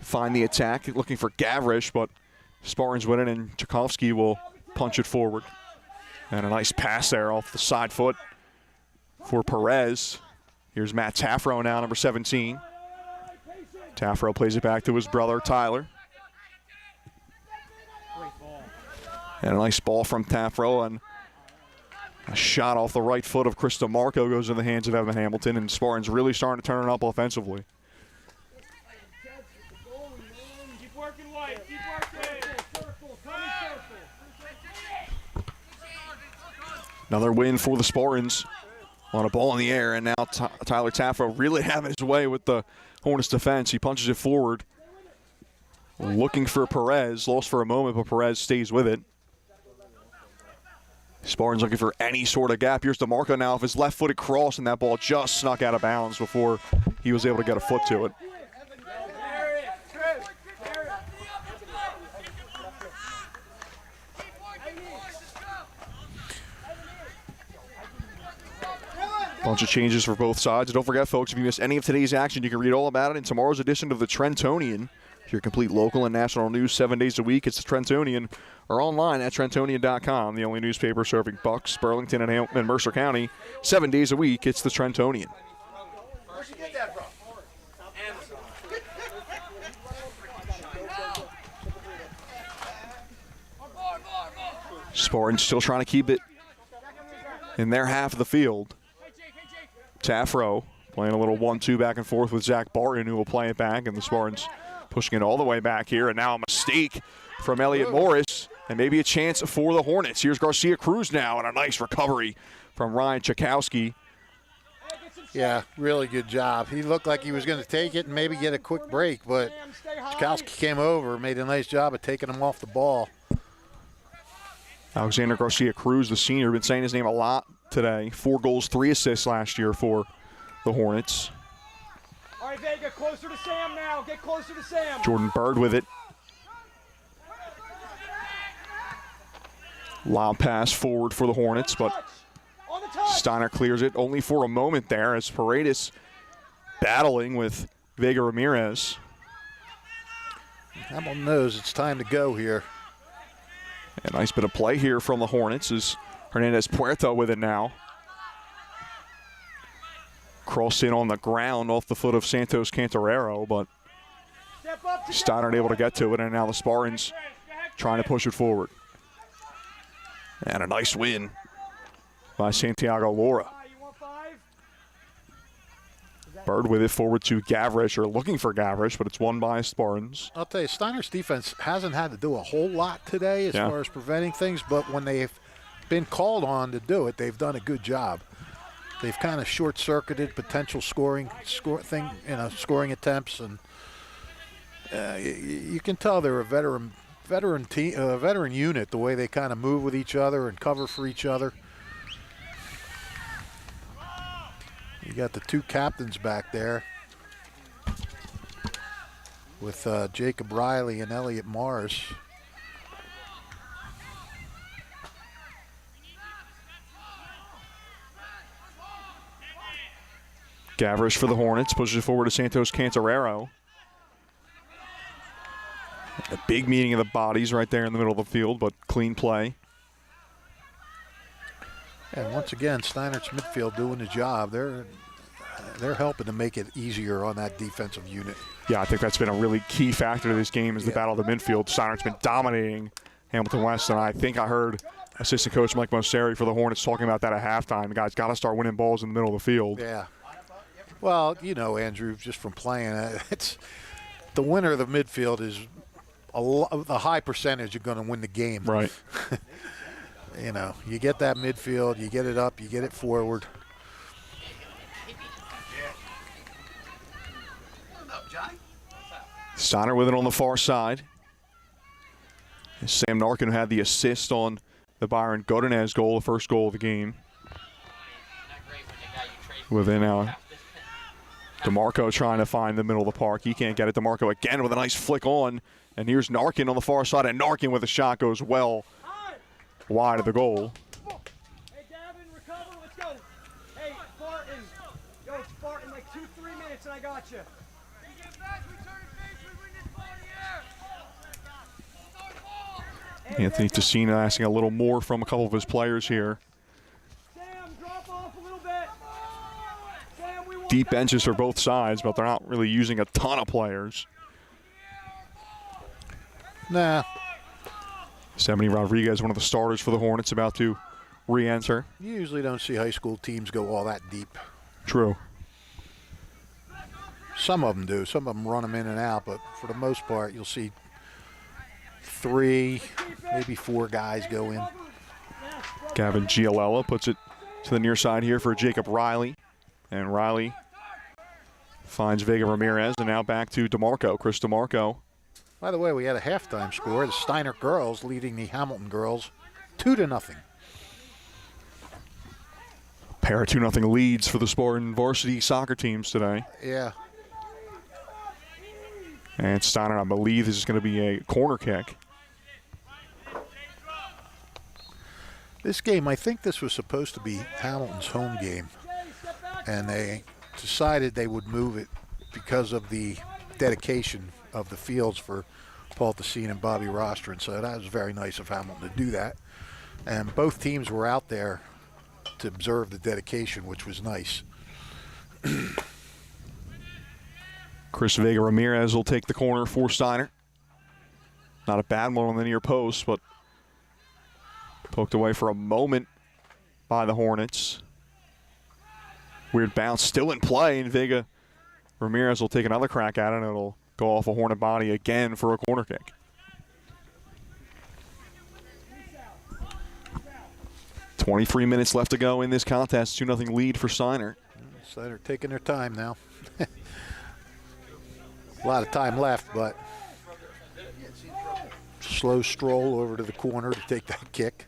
find the attack, looking for Gavrish, but Spartans win it, and Tchaikovsky will punch it forward. And a nice pass there off the side foot for Perez. Here's Matt Taffro now, number 17. Taffro plays it back to his brother, Tyler. And a nice ball from Taffro, and a shot off the right foot of Chris DeMarco goes in the hands of Evan Hamilton, and Spartans really starting to turn it up offensively. Keep working, White. Keep working. Another win for the Spartans on a ball in the air, and now Tyler Taffro really having his way with the Hornets defense. He punches it forward, looking for Perez. Lost for a moment, but Perez stays with it. Spartans looking for any sort of gap. Here's DeMarco now off his left-footed cross, and that ball just snuck out of bounds before he was able to get a foot to it. Bunch of changes for both sides. And don't forget, folks, if you missed any of today's action, you can read all about it in tomorrow's edition of the Trentonian. Your complete local and national news 7 days a week. It's the Trentonian, or online at Trentonian.com, the only newspaper serving Bucks, Burlington, and Mercer County. 7 days a week, it's the Trentonian. Where'd you get that from? Amazon. Spartans still trying to keep it in their half of the field. Taffro playing a little 1-2 back and forth with Zach Barton, who will play it back, and the Spartans pushing it all the way back here. And now a mistake from Elliott Morris, and maybe a chance for the Hornets. Here's Garcia Cruz now, and a nice recovery from Ryan Tchaikovsky. Yeah, really good job. He looked like he was going to take it and maybe get a quick break, but Tchaikovsky came over, made a nice job of taking him off the ball. Alexander Garcia Cruz, the senior, been saying his name a lot today. 4 goals, 3 assists last year for the Hornets. All right, Vega, closer to Sam now. Get closer to Sam. Jordan Bird with it. Lob pass forward for the Hornets, but Steiner clears it only for a moment there as Paredes battling with Vega Ramirez. Hamilton knows it's time to go here. A nice bit of play here from the Hornets as Hernandez Puerto with it now. Crossed in on the ground off the foot of Santos Cantarero, but Steiner able to get to it, and now the Spartans trying to push it forward. And a nice win by Santiago Laura. Bird with it forward to Gavrish, or looking for Gavrish, but it's won by Spartans. I'll tell you, Steiner's defense hasn't had to do a whole lot today as far as preventing things, but when they've been called on to do it, they've done a good job. They've kind of short-circuited potential scoring attempts, and you can tell they're a veteran unit, the way they kind of move with each other and cover for each other. You got the 2 captains back there with Jacob Riley and Elliott Morris. Gavrish for the Hornets pushes it forward to Santos Cantarero. A big meeting of the bodies right there in the middle of the field, but clean play. And once again, Steinert's midfield doing the job. They're helping to make it easier on that defensive unit. Yeah, I think that's been a really key factor to this game is the battle of the midfield. Steinert's been dominating Hamilton West, and I think I heard assistant coach Mike Mosseri for the Hornets talking about that at halftime. The guys got to start winning balls in the middle of the field. Yeah. Well, you know, Andrew, just from playing, it's the winner of the midfield is a high percentage are going to win the game. Right. You know, you get that midfield, you get it up, you get it forward. Steiner with it on the far side. Sam Narkin, who had the assist on the Byron Godinez goal, the first goal of the game. Within now, DeMarco trying to find the middle of the park. He can't get it. DeMarco again with a nice flick on. And here's Narkin on the far side, and Narkin with a shot goes well wide of the goal. Hey, Gavin, recover. Let's go. Hey, Spartan. Yo, Spartan, like 2-3 minutes, and I got you. We get back, we turn face, we win this ball in the air. Anthony Tessina asking a little more from a couple of his players here. Sam, drop off a little bit. Sam, we want Deep benches for both sides, but they're not really using a ton of players. Nah, 70 Rodriguez, one of the starters for the Hornets, about to re-enter. you usually don't see high school teams go all that deep. True. Some of them do. Some of them run them in and out, but for the most part, you'll see 3, maybe 4 guys go in. Gavin Giolella puts it to the near side here for Jacob Riley. And Riley finds Vega Ramirez, and now back to DeMarco, Chris DeMarco. By the way, we had a halftime score. The Steinert girls leading the Hamilton girls 2-0. Pair of 2-0 leads for the Spartan varsity soccer teams today. Yeah. And Steinert, I believe this is going to be a corner kick. This game, I think this was supposed to be Hamilton's home game, and they decided they would move it because of the dedication of the fields for Paul Tessine and Bobby Rostron. So that was very nice of Hamilton to do that. And both teams were out there to observe the dedication, which was nice. Chris Vega Ramirez will take the corner for Steinert. Not a bad one on the near post, but poked away for a moment by the Hornets. Weird bounce still in play, and Vega Ramirez will take another crack at it, and it'll go off a Hornet body again for a corner kick. .23 minutes left to go in this contest. 2-0 lead for Steinert. Steinert taking their time now. A lot of time left, but slow stroll over to the corner to take that kick.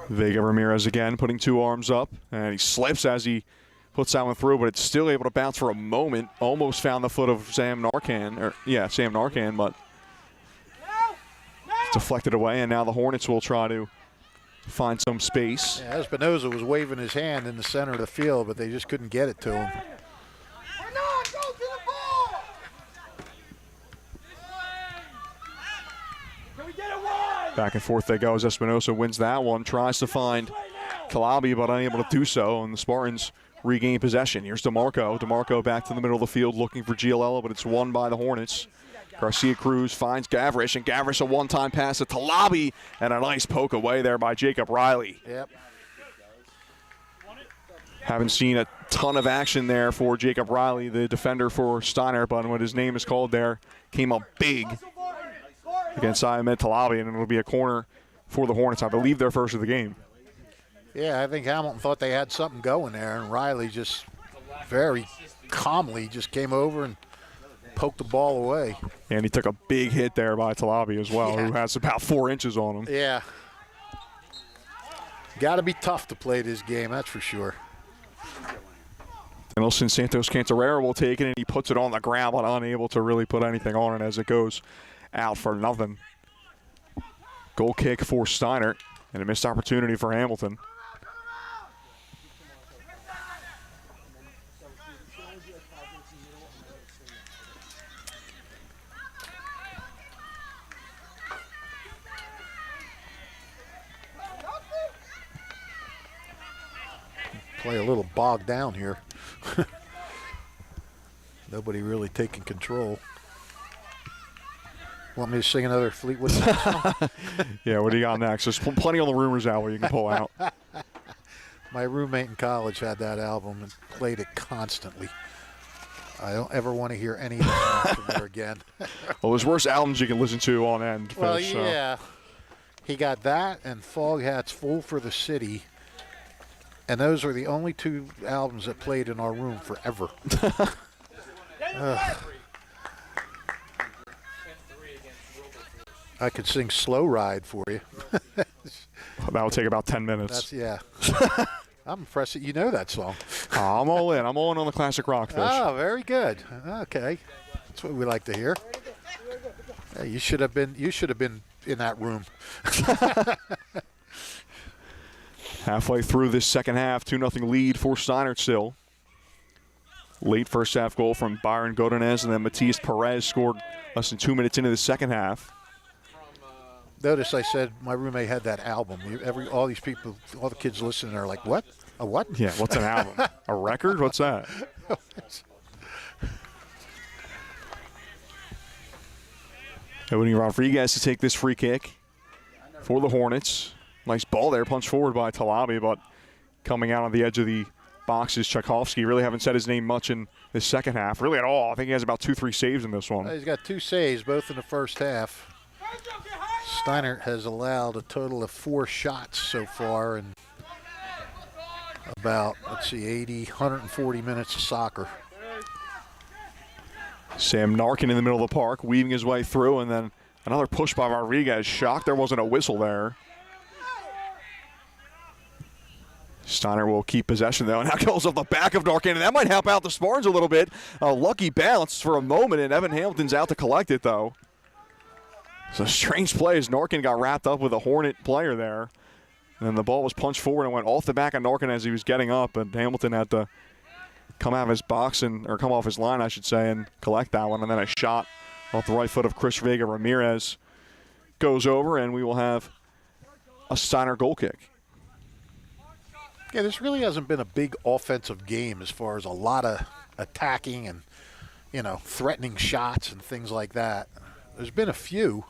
Vega Ramirez again putting 2 arms up, and he slips as he puts that one through, but it's still able to bounce for a moment. Almost found the foot of Sam Narcan, but it's deflected away, and now the Hornets will try to find some space. Yeah, Espinoza was waving his hand in the center of the field, but they just couldn't get it to him. go to the ball. Can we get it wide? Back and forth they go as Espinoza wins that one, tries to find Calabi, but unable to do so, and the Spartans regain possession. Here's DeMarco. DeMarco back to the middle of the field looking for Giolella, but it's won by the Hornets. Garcia Cruz finds Gavrish, and Gavrish a one-time pass to Talabi, and a nice poke away there by Jacob Riley. Yep. Haven't seen a ton of action there for Jacob Riley, the defender for Steinert, but when his name is called there, came up big against Ahmed Talabi, and it'll be a corner for the Hornets. I believe their first of the game. Yeah, I think Hamilton thought they had something going there, and Riley just very calmly just came over and poked the ball away. And he took a big hit there by Talabi as well, who has about 4 inches on him. Yeah. Got to be tough to play this game, that's for sure. Nelson Santos Cantarera will take it, and he puts it on the ground, but unable to really put anything on it as it goes out for nothing. Goal kick for Steinert, and a missed opportunity for Hamilton. Play a little bogged down here. Nobody really taking control. Want me to sing another Fleetwood Mac song? Yeah, what do you got next? There's plenty on the rumors album you can pull out. My roommate in college had that album and played it constantly. I don't ever want to hear any of the songs from there again. Well, there's worse albums you can listen to on end. Well, Fish, so. yeah. He got that and Foghat's Fool for the City. And those are the only 2 albums that played in our room forever. I could sing Slow Ride for you. That will take about 10 minutes. Yeah. I'm impressed that you know that song. Oh, I'm all in. I'm all in on the classic rock, Fish. Oh, very good. Okay. That's what we like to hear. Hey, you should have been in that room. Halfway through this second half, 2-0 lead for Steinert still. Late first half goal from Byron Godinez, and then Matias Perez scored less than 2 minutes into the second half. Notice I said my roommate had that album. All these people, all the kids listening are like, what? A what? Yeah, what's an album? A record? What's that? Opening Rodriguez to take this free kick for the Hornets. Nice ball there, punched forward by Talabi, but coming out on the edge of the box is Tchaikovsky. Really haven't said his name much in the second half, really at all. I think he has about 2-3 saves in this one. He's got 2 saves, both in the first half. Steinert has allowed a total of 4 shots so far in about, 140 minutes of soccer. Sam Narkin in the middle of the park, weaving his way through, and then another push by Rodriguez. Shocked there wasn't a whistle there. Steiner will keep possession, though, and now goes off the back of Narkin, and that might help out the Spartans a little bit. A lucky bounce for a moment, and Evan Hamilton's out to collect it, though. It's a strange play as Narkin got wrapped up with a Hornet player there. And then the ball was punched forward and went off the back of Narkin as he was getting up, and Hamilton had to come out of his box, or come off his line, I should say, and collect that one. And then a shot off the right foot of Chris Vega Ramirez goes over, and we will have a Steiner goal kick. Yeah, this really hasn't been a big offensive game as far as a lot of attacking and, threatening shots and things like that. There's been a few.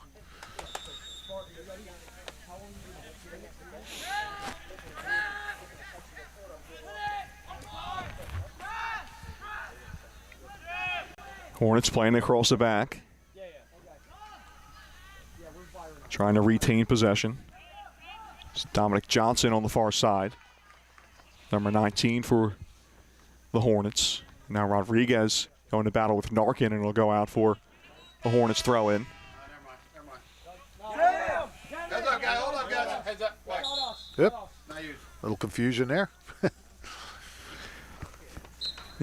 Hornets playing across the back. Trying to retain possession. It's Dominic Johnson on the far side. Number 19 for the Hornets. Now Rodriguez going to battle with Narkin, and it'll go out for the Hornets throw in. Heads up, guys. Hold up, guys. Heads up. Yep. Little confusion there.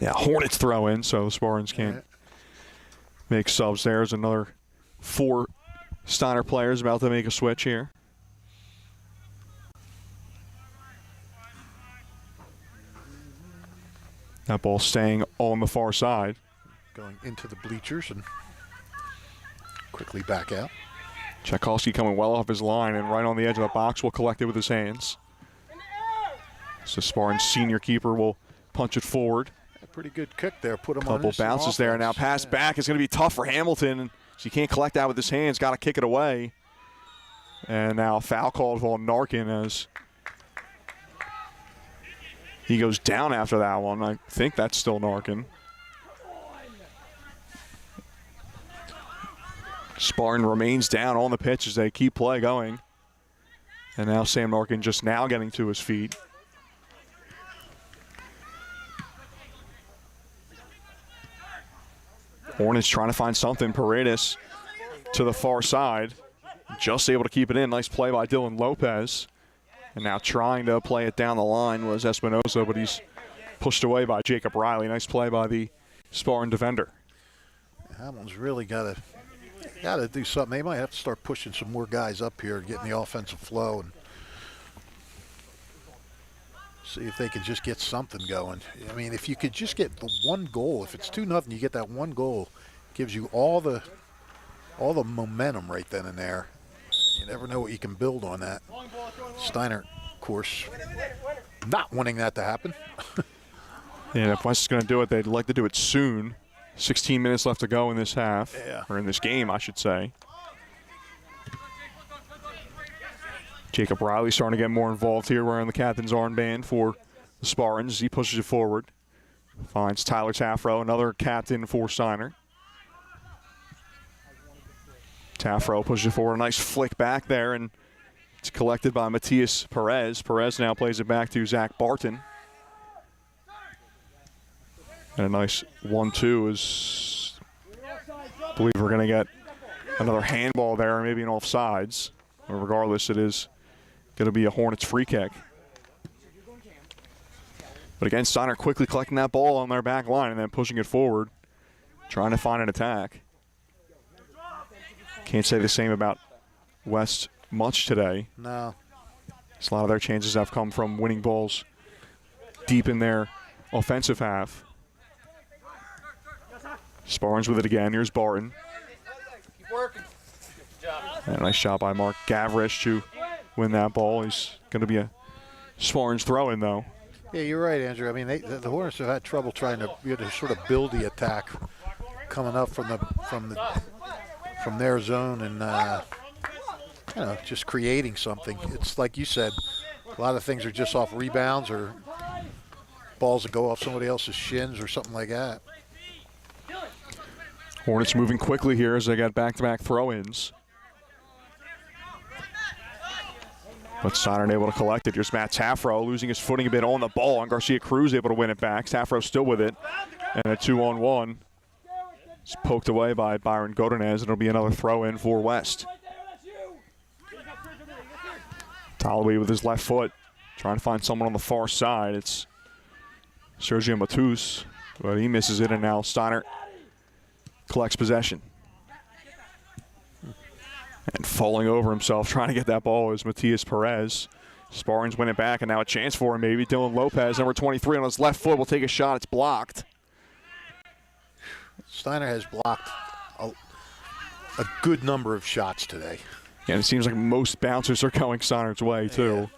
Yeah, Hornets throw in, so the Spartans can't make subs there. There's another 4 Steiner players about to make a switch here. That ball staying on the far side. Going into the bleachers and quickly back out. Tchaikovsky coming well off his line and right on the edge of the box will collect it with his hands. So Spartan's senior keeper will punch it forward. A pretty good kick there. Put him on couple bounces there. Now pass back is going to be tough for Hamilton. So he can't collect that with his hands. Got to kick it away. And now foul called on Narkin as he goes down after that one. I think that's still Narkin. Spartan remains down on the pitch as they keep play going. And now Sam Narkin just now getting to his feet. Hornets trying to find something. Paredes to the far side. Just able to keep it in. Nice play by Dylan Lopez. And now trying to play it down the line was Espinosa, but he's pushed away by Jacob Riley. Nice play by the Spartan defender. Hamilton's really got to do something. They might have to start pushing some more guys up here, getting the offensive flow, and see if they can just get something going. I mean, if you could just get the one goal, if it's 2-0, you get that one goal, gives you all the momentum right then and there. You never know what you can build on that. Steiner, of course, not wanting that to happen. Yeah, if West is going to do it, they'd like to do it soon. 16 minutes left to go in this half, or in this game, I should say. Jacob Riley starting to get more involved here, wearing the captain's armband for the Spartans. He pushes it forward. Finds Tyler Taffro, another captain for Steiner. Taffro pushes it forward. A nice flick back there, and it's collected by Matias Perez. Perez now plays it back to Zach Barton. And a nice 1-2 is, I believe we're going to get another handball there, maybe an offsides. But regardless, it is going to be a Hornets free kick. But again, Steiner quickly collecting that ball on their back line and then pushing it forward, trying to find an attack. Can't say the same about West much today. No. A lot of their chances have come from winning balls deep in their offensive half. Spartans with it again. Here's Barton. Keep working. Good job. And a nice shot by Mark Gavrish to win that ball. He's going to be a Spartans throw-in, though. Yeah, you're right, Andrew. I mean, the Hornets have had trouble trying to sort of build the attack coming up from their zone and just creating something. It's like you said, a lot of things are just off rebounds or balls that go off somebody else's shins or something like that. Hornets moving quickly here as they got back-to-back throw-ins. But Steinert able to collect it. Here's Matt Taffro losing his footing a bit on the ball, and Garcia Cruz able to win it back. Taffro still with it, and a 2-on-1. It's poked away by Byron Godinez. It'll be another throw-in for West. Holloway with his left foot, trying to find someone on the far side. It's Sergio Matus, but he misses it, and now Steinert collects possession. And falling over himself, trying to get that ball, is Matias Perez. Spartans win it back, and now a chance for him maybe. Dylan Lopez, number 23, on his left foot, will take a shot. It's blocked. Steinert has blocked a good number of shots today. Yeah, and it seems like most bouncers are going Steinert's way, too.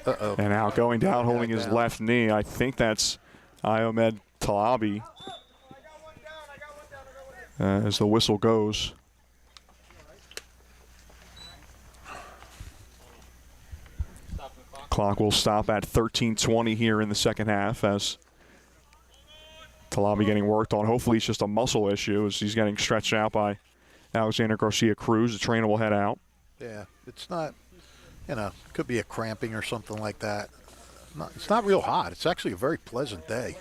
Yeah. Uh-oh. And now going down, holding his left knee. I think that's Iomed Talabi as the whistle goes. Clock will stop at 13:20 here in the second half as Talabi getting worked on. Hopefully it's just a muscle issue as he's getting stretched out by Alexander Garcia Cruz. The trainer will head out. Yeah, it's not, could be a cramping or something like that. It's not real hot. It's actually a very pleasant day.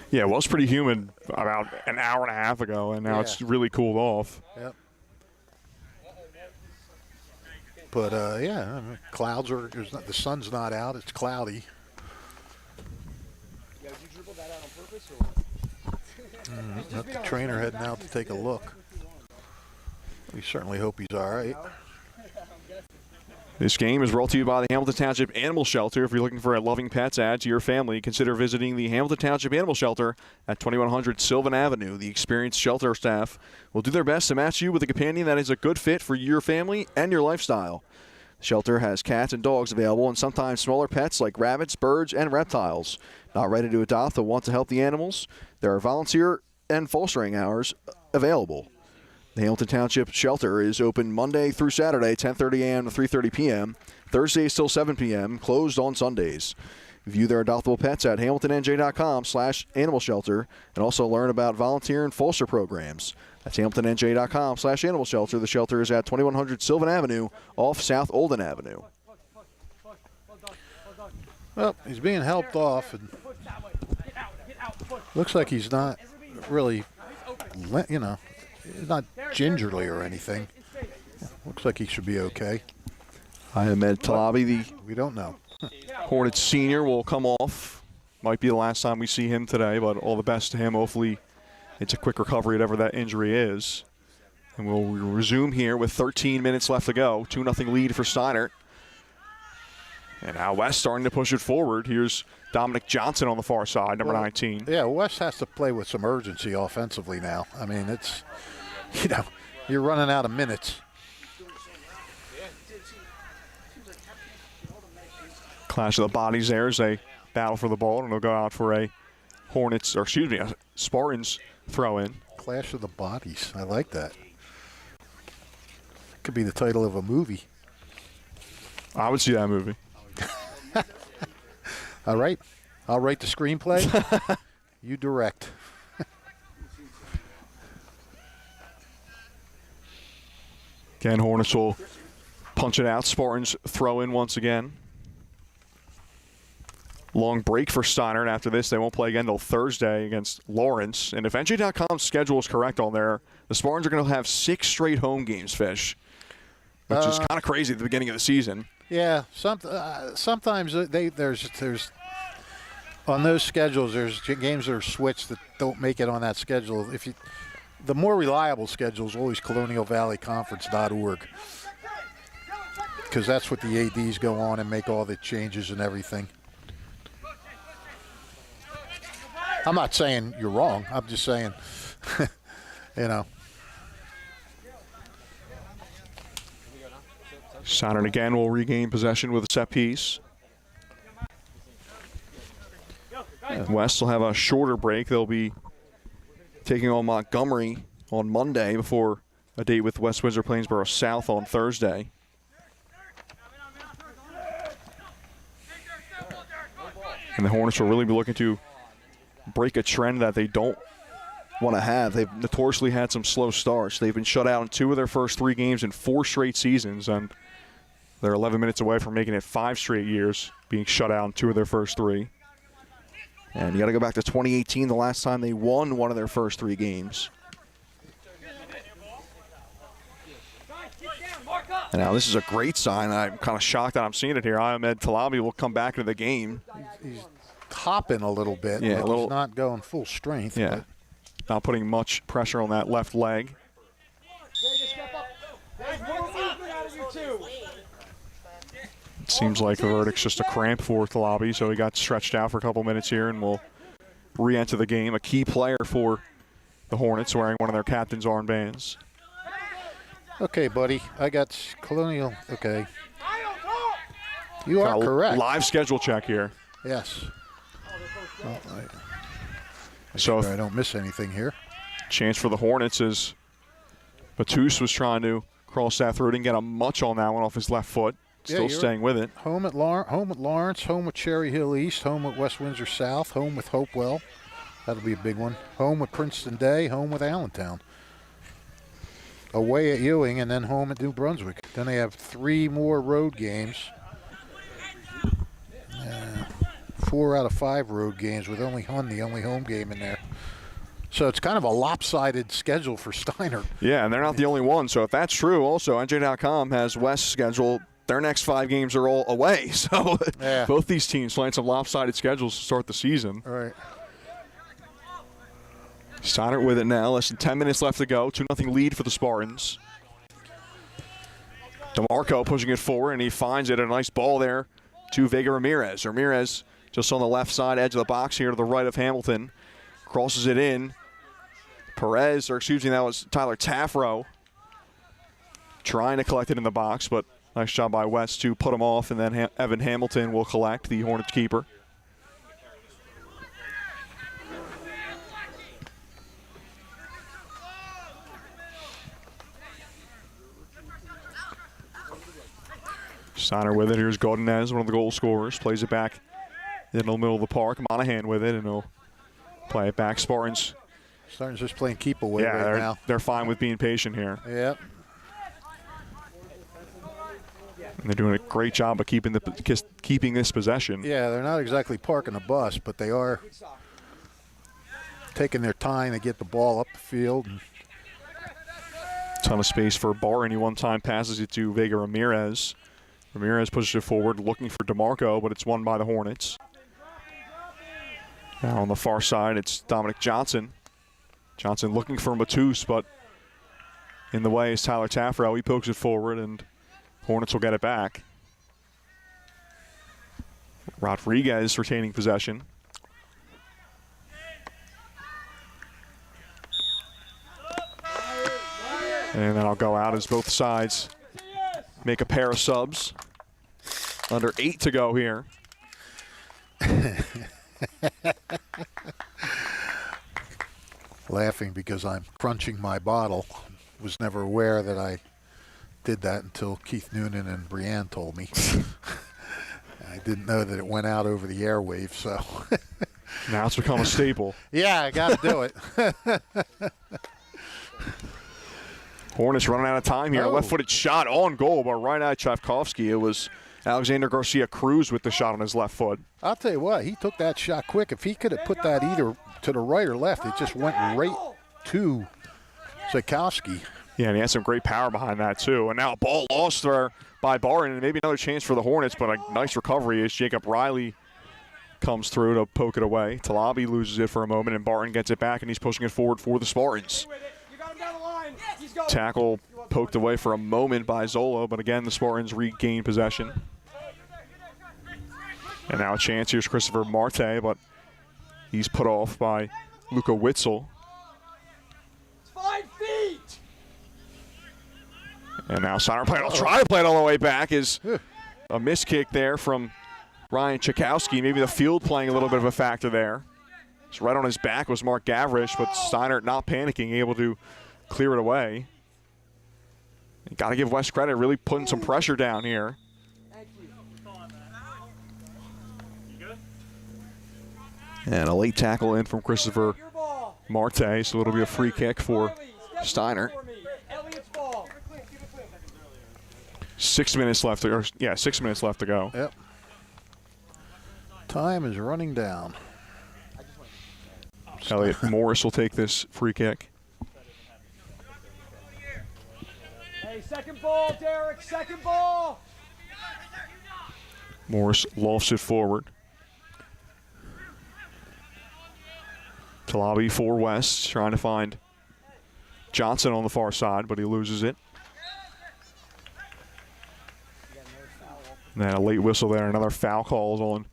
Yeah, it was pretty humid about an hour and a half ago, and now it's really cooled off. Yep. But, I mean, clouds are, the sun's not out. It's cloudy. Yeah, did you dribble that out on purpose? Or? The trainer heading out to take a look. We certainly hope he's all right. This game is brought to you by the Hamilton Township Animal Shelter. If you're looking for a loving pet to add to your family, consider visiting the Hamilton Township Animal Shelter at 2100 Sylvan Avenue. The experienced shelter staff will do their best to match you with a companion that is a good fit for your family and your lifestyle. The shelter has cats and dogs available, and sometimes smaller pets like rabbits, birds, and reptiles. Not ready to adopt but want to help the animals? There are volunteer and fostering hours available. The Hamilton Township Shelter is open Monday through Saturday, 10:30 a.m. to 3:30 p.m., Thursdays till 7 p.m., closed on Sundays. View their adoptable pets at hamiltonnj.com/animal shelter and also learn about volunteer and foster programs. That's hamiltonnj.com/animal shelter. The shelter is at 2100 Sylvan Avenue off South Olden Avenue. Well, he's being helped off, and looks like he's not really, he's not gingerly or anything. Looks like he should be okay. Ahmed Talabi, We don't know. Hornets senior, will come off. Might be the last time we see him today, but all the best to him. Hopefully it's a quick recovery, whatever that injury is. And we'll resume here with 13 minutes left to go. 2-0 lead for Steinert. And now West starting to push it forward. Here's Dominic Johnson on the far side, number 19. Yeah, West has to play with some urgency offensively now. I mean, it's, you're running out of minutes. Clash of the bodies there as they battle for the ball, and they'll go out for a Spartans throw-in. Clash of the bodies. I like that. Could be the title of a movie. I would see that movie. All right. I'll write the screenplay. You direct. Again, Hornets will punch it out. Spartans throw in once again. Long break for Steinert. After this, they won't play again until Thursday against Lawrence. And if NJ.com's schedule is correct on there, the Spartans are going to have 6 straight home games, Fish, which is kind of crazy at the beginning of the season. Yeah, sometimes there's on those schedules there's games that are switched that don't make it on that schedule. The more reliable schedule is always colonialvalleyconference.org, because that's what the ADs go on and make all the changes and everything. I'm not saying you're wrong. I'm just saying, you know. Steinert again will regain possession with a set piece. And West will have a shorter break. They'll be taking on Montgomery on Monday before a date with West Windsor Plainsboro South on Thursday. And the Hornets will really be looking to break a trend that they don't want to have. They've notoriously had some slow starts. They've been shut out in 2 of their first 3 games in 4 straight seasons, and they're 11 minutes away from making it 5 straight years, being shut out in 2 of their first 3. And you got to go back to 2018, the last time they won one of their first 3 games. And now this is a great sign. I'm kind of shocked that I'm seeing it here. Ahmed Talabi will come back into the game. He's hopping a little bit. Yeah, He's not going full strength. Yeah, but not putting much pressure on that left leg. It seems like the verdict's just a cramp for Talabi, so he got stretched out for a couple minutes here and will re-enter the game. A key player for the Hornets, wearing one of their captain's armbands. Okay, buddy. I got Colonial. Okay. You are Got a correct. Live schedule check here. Yes. Well, So I don't miss anything here. chance for the Hornets as Matus was trying to cross that through. Didn't get a much on that one off his left foot. Still staying with it. Home at Lawrence, home with Cherry Hill East, home at West Windsor South, home with Hopewell. That'll be a big one. Home with Princeton Day, home with Allentown. Away at Ewing, and then home at New Brunswick. Then they have 3 more road games. 4 out of 5 road games with only Hun, the only home game in there. So it's kind of a lopsided schedule for Steinert. Yeah, and they're not the only one. So if that's true, also, NJ.com has West's schedule. Their next 5 games are all away. So both these teams playing some lopsided schedules to start the season. All right. Steinert with it now. Less than 10 minutes left to go. 2-0 lead for the Spartans. DeMarco pushing it forward, and he finds it. A nice ball there to Vega Ramirez. Ramirez just on the left side edge of the box here to the right of Hamilton. Crosses it in. Perez, or excuse me, that was Tyler Taffro trying to collect it in the box, but nice job by West to put him off, and then Evan Hamilton will collect, the Hornets keeper. Steinert with it. Here's Godinez, one of the goal scorers. Plays it back in the middle of the park. Monahan with it, and he'll play it back. Spartans. Spartans just playing keep away right now. They're fine with being patient here. Yep. And they're doing a great job of keeping this possession. Yeah, they're not exactly parking a bus, but they are taking their time to get the ball up the field. Ton of space for Barton. He one-time passes it to Vega Ramirez. Ramirez pushes it forward, looking for DeMarco, but it's won by the Hornets. Now on the far side, it's Dominic Johnson. Johnson looking for Matus, but in the way is Tyler Taffro. He pokes it forward, and Hornets will get it back. Rodriguez retaining possession. And then I'll go out as both sides make a pair of subs. Under 8 to go here. Laughing because I'm crunching my bottle. Was never aware that I did that until Keith Noonan and Brianne told me. I didn't know that it went out over the airwaves, so. Now it's become a staple. Yeah, I got to do it. Hornets running out of time here. Left-footed shot on goal, but right at Tchaikovsky. It was Alexander Garcia-Cruz with the shot on his left foot. I'll tell you what, he took that shot quick. If he could have put that either to the right or left, it just went right to Tchaikovsky. Yeah, and he has some great power behind that, too. And now a ball lost there by Barton, and maybe another chance for the Hornets, but a nice recovery as Jacob Riley comes through to poke it away. Talabi loses it for a moment, and Barton gets it back, and he's pushing it forward for the Spartans. Tackle poked away for a moment by Zola, but again, the Spartans regain possession. And now a chance. Here's Christopher Marte, but He's put off by Luka Witzel. It's 5 feet. And now Steinert will try to play it all the way back. Is a miss kick there from Ryan Chakowski. Maybe the field playing a little bit of a factor there. It's right on his back was Mark Gavrish, but Steinert not panicking, able to clear it away. You got to give West credit, really putting some pressure down here. And a late tackle in from Christopher Marte, so it'll be a free kick for Steinert. 6 minutes left, 6 minutes left to go. Yep. Time is running down. Elliot Morris will take this free kick. Hey, second ball, Derek, second ball. Morris lofts it forward. Talabi for West, trying to find Johnson on the far side, but he loses it. And then a late whistle there, another foul calls on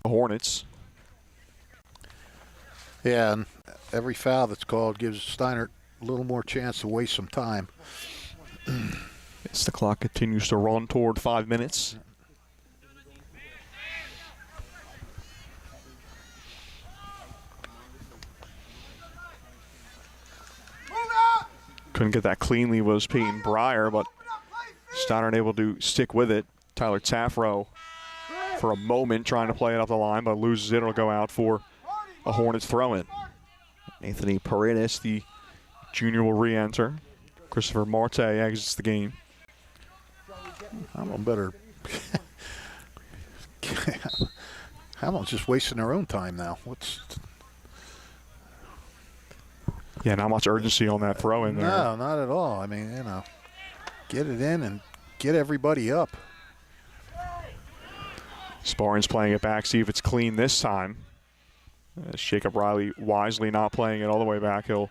the Hornets. Yeah, and every foul that's called gives Steinert a little more chance to waste some time. As the clock continues to run toward 5 minutes. Couldn't get that cleanly was Peyton Breyer, but Steinert able to stick with it. Tyler Taffro for a moment trying to play it up the line, but loses it. It'll go out for a Hornets throw-in. Anthony Paredes, the junior, will re-enter. Christopher Marte exits the game. Hamilton better. Hamilton's just wasting their own time now. Yeah, not much urgency on that throw in there. No, not at all. I mean, get it in and get everybody up. Spartans playing it back, see if it's clean this time. As Jacob Riley wisely not playing it all the way back. He'll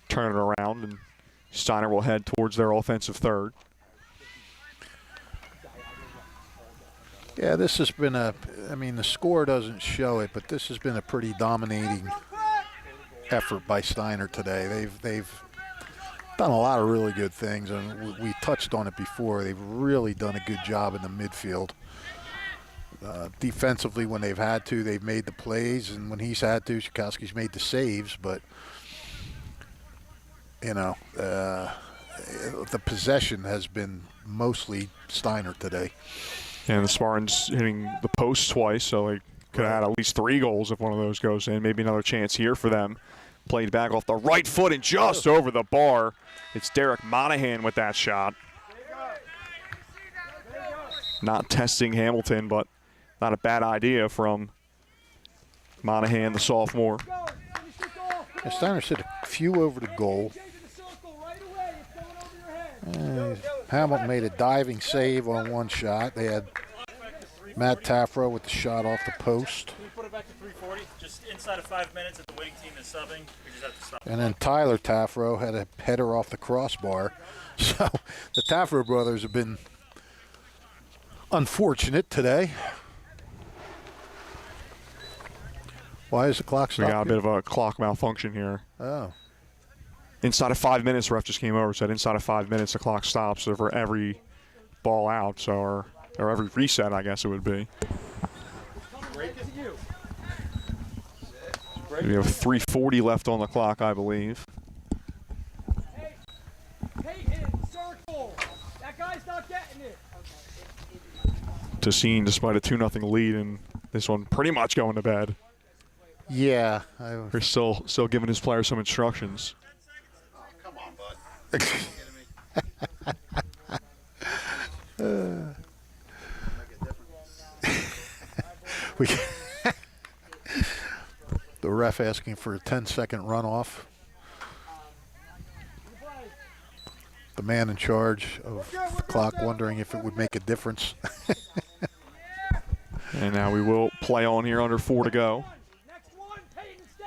turn it around, and Steinert will head towards their offensive third. Yeah, this has been the score doesn't show it, but this has been a pretty dominating effort by Steinert today. They've done a lot of really good things, and we touched on it before. They've really done a good job in the midfield. Defensively, when they've had to, they've made the plays, and when he's had to, Chakowski's made the saves. But the possession has been mostly Steinert today. And the Spartans hitting the post twice, so they could have had at least 3 goals if one of those goes in. Maybe another chance here for them. Played back off the right foot and just over the bar. It's Derek Monahan with that shot. Not testing Hamilton, but not a bad idea from Monahan, the sophomore. Steinert hit a few over the goal. Hamilton made a diving save on one shot. They had Matt Taffro with the shot off the post. Can we put it back to 3:40? Just inside of 5 minutes if the winning team is subbing, we just have to stop. And then Tyler Taffro had a header off the crossbar. So the Taffro brothers have been unfortunate today. Why is the clock stopped? We got a bit of a clock malfunction here. Oh. Inside of 5 minutes, ref just came over, said inside of 5 minutes the clock stops for every ball out, so or every reset, I guess it would be. We have 3:40 left on the clock, I believe. Peyton, circle. That guy's not getting it. Tassine, despite a 2-0 lead, and this one pretty much going to bed. Yeah. They're still giving his players some instructions. Come on, bud. The ref asking for a 10-second runoff. The man in charge of the clock wondering if it would make a difference. And now we will play on here under 4 to go. Next one, Peyton, stay.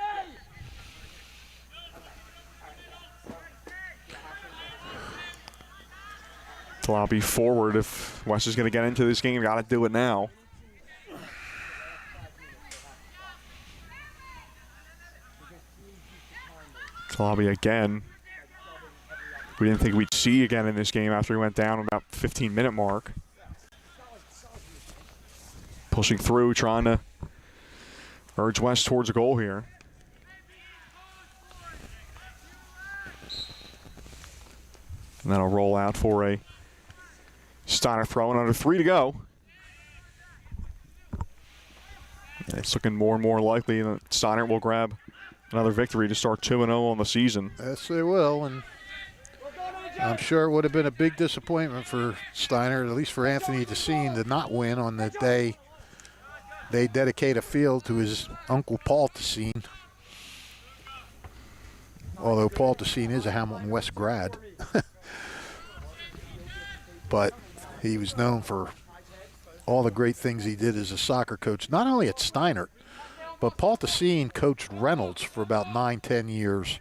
Talabi forward. If West is going to get into this game, got to do it now. Bobby again. We didn't think we'd see again in this game after he went down about 15-minute mark. Pushing through, trying to urge West towards a goal here. And that'll roll out for a Steiner throw in under 3 to go. And it's looking more and more likely that Steiner will grab another victory to start 2-0 on the season. Yes, they will, and I'm sure it would have been a big disappointment for Steiner, at least for Anthony Tessine, to not win on the day they dedicate a field to his uncle Paul Tessine. Although Paul Tessine is a Hamilton West grad. But he was known for all the great things he did as a soccer coach, not only at Steinert, but Paul Tessine coached Reynolds for about 9-10 years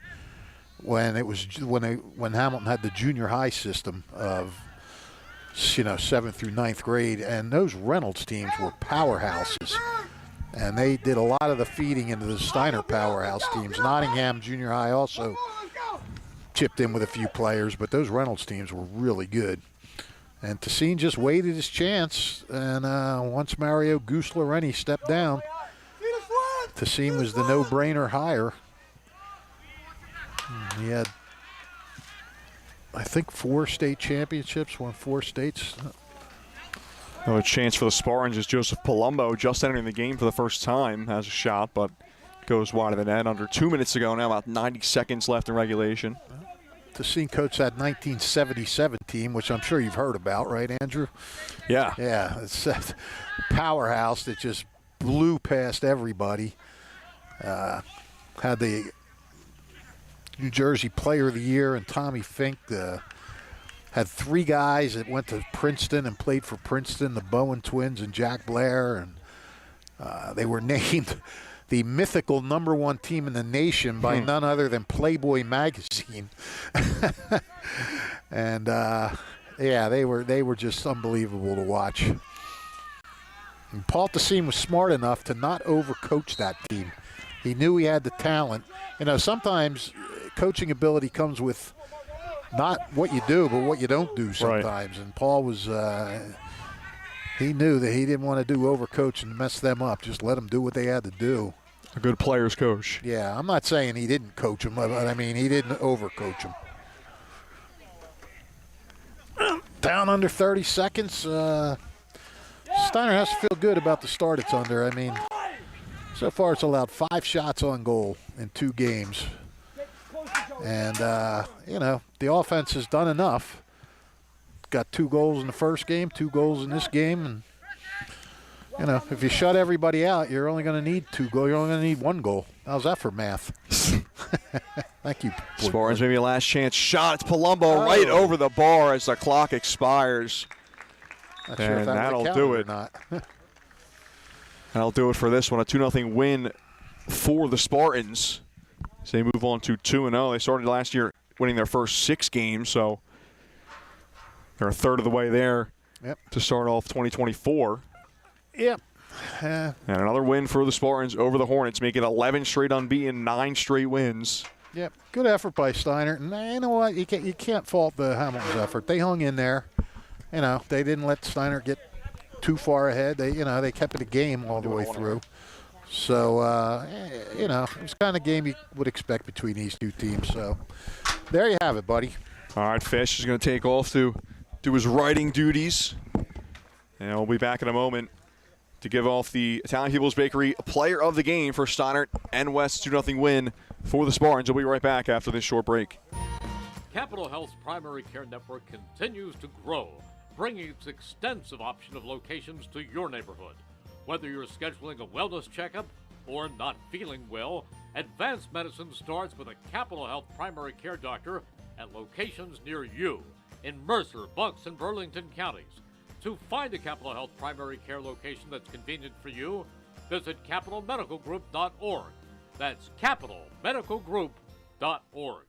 when Hamilton had the junior high system of 7th through 9th grade, and those Reynolds teams were powerhouses. And they did a lot of the feeding into the Steiner powerhouse teams. Nottingham Junior High also chipped in with a few players, but those Reynolds teams were really good. And Tessine just waited his chance, and once Mario Goose-Loreni stepped down, Tessine was the no-brainer hire. He had, I think, 4 state championships, won 4 states. Another chance for the Spartans is Joseph Palumbo, just entering the game for the first time, has a shot, but goes wide of the net. Under 2 minutes to go now, about 90 seconds left in regulation. Tessine coached that 1977 team, which I'm sure you've heard about, right, Andrew? Yeah. Yeah, it's a powerhouse that just blew past everybody. Had the New Jersey Player of the Year and Tommy Fink. Had 3 guys that went to Princeton and played for Princeton, the Bowen twins and Jack Blair, and they were named the mythical #1 team in the nation by none other than Playboy magazine. And yeah, they were just unbelievable to watch. And Paul Tessine was smart enough to not overcoach that team. He knew he had the talent. Sometimes coaching ability comes with not what you do, but what you don't do sometimes. Right. And Paul was, he knew that he didn't want to do overcoach and mess them up. Just let them do what they had to do. A good player's coach. Yeah, I'm not saying he didn't coach them, but I mean, he didn't overcoach them. Down under 30 seconds. Steiner has to feel good about the start it's under. I mean, so far it's allowed 5 shots on goal in 2 games. And, the offense has done enough. Got 2 goals in the first game, 2 goals in this game. And, if you shut everybody out, you're only going to need 2 goals. You're only going to need 1 goal. How's that for math? Thank you. Spartans maybe a last chance shot. It's Palumbo right over the bar as the clock expires. Not sure if that'll do it. Not. That'll do it for this one. A 2-0 win for the Spartans. So they move on to 2-0. They started last year winning their first 6 games, so they're a third of the way there to start off 2024. Yep. And another win for the Spartans over the Hornets, making 11 straight unbeaten, 9 straight wins. Yep. Good effort by Steiner. And you know what? You can't fault the Hamilton's effort. They hung in there. They didn't let Steiner get too far ahead. They kept it a game all the way through. So, it was the kind of game you would expect between these 2 teams. So, there you have it, buddy. All right, Fish is going to take off to do his writing duties. And we'll be back in a moment to give off the Italian People's Bakery Player of the Game for Steinert and West's 2-0 win for the Spartans. We'll be right back after this short break. Capital Health's primary care network continues to grow, bringing its extensive option of locations to your neighborhood. Whether you're scheduling a wellness checkup or not feeling well, advanced medicine starts with a Capital Health primary care doctor at locations near you in Mercer, Bucks, and Burlington counties. To find a Capital Health primary care location that's convenient for you, visit capitalmedicalgroup.org. That's capitalmedicalgroup.org.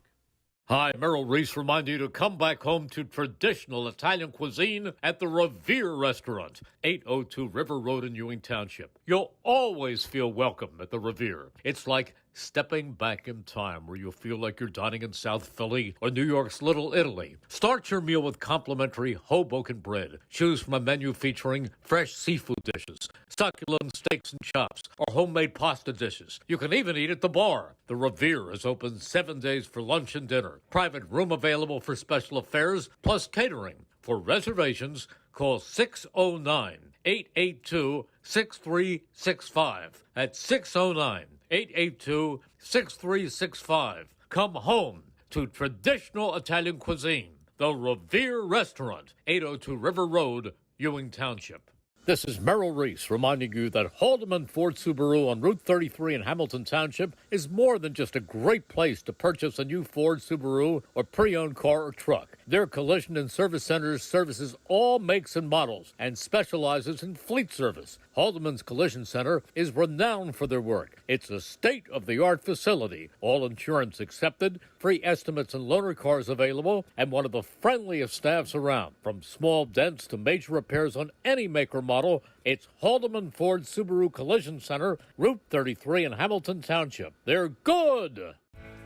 Hi, Merrill Reese reminding you to come back home to traditional Italian cuisine at the Revere Restaurant, 802 River Road in Ewing Township. You'll always feel welcome at the Revere. It's like stepping back in time where you'll feel like you're dining in South Philly or New York's Little Italy. Start your meal with complimentary Hoboken bread. Choose from a menu featuring fresh seafood dishes, succulent steaks and chops, or homemade pasta dishes. You can even eat at the bar. The Revere is open 7 days for lunch and dinner. Private room available for special affairs, plus catering. For reservations, call 609-882-6365. That's 609-882-6365. Come home to traditional Italian cuisine. The Revere Restaurant, 802 River Road, Ewing Township. This is Merrill Reese reminding you that Haldeman Ford Subaru on Route 33 in Hamilton Township is more than just a great place to purchase a new Ford, Subaru, or pre-owned car or truck. Their collision and service centers services all makes and models and specializes in fleet service. Haldeman's Collision Center is renowned for their work. It's a state-of-the-art facility, all insurance accepted, free estimates and loaner cars available, and one of the friendliest staffs around. From small dents to major repairs on any make or model, it's Haldeman Ford Subaru Collision Center, Route 33 in Hamilton Township. They're good!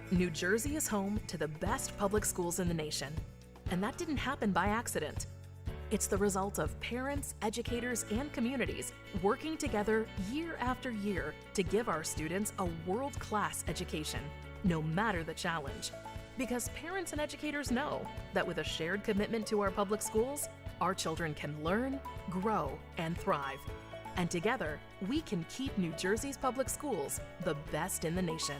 New Jersey is home to the best public schools in the nation. And that didn't happen by accident. It's the result of parents, educators, and communities working together year after year to give our students a world-class education, no matter the challenge. Because parents and educators know that with a shared commitment to our public schools, our children can learn, grow, and thrive. And together, we can keep New Jersey's public schools the best in the nation.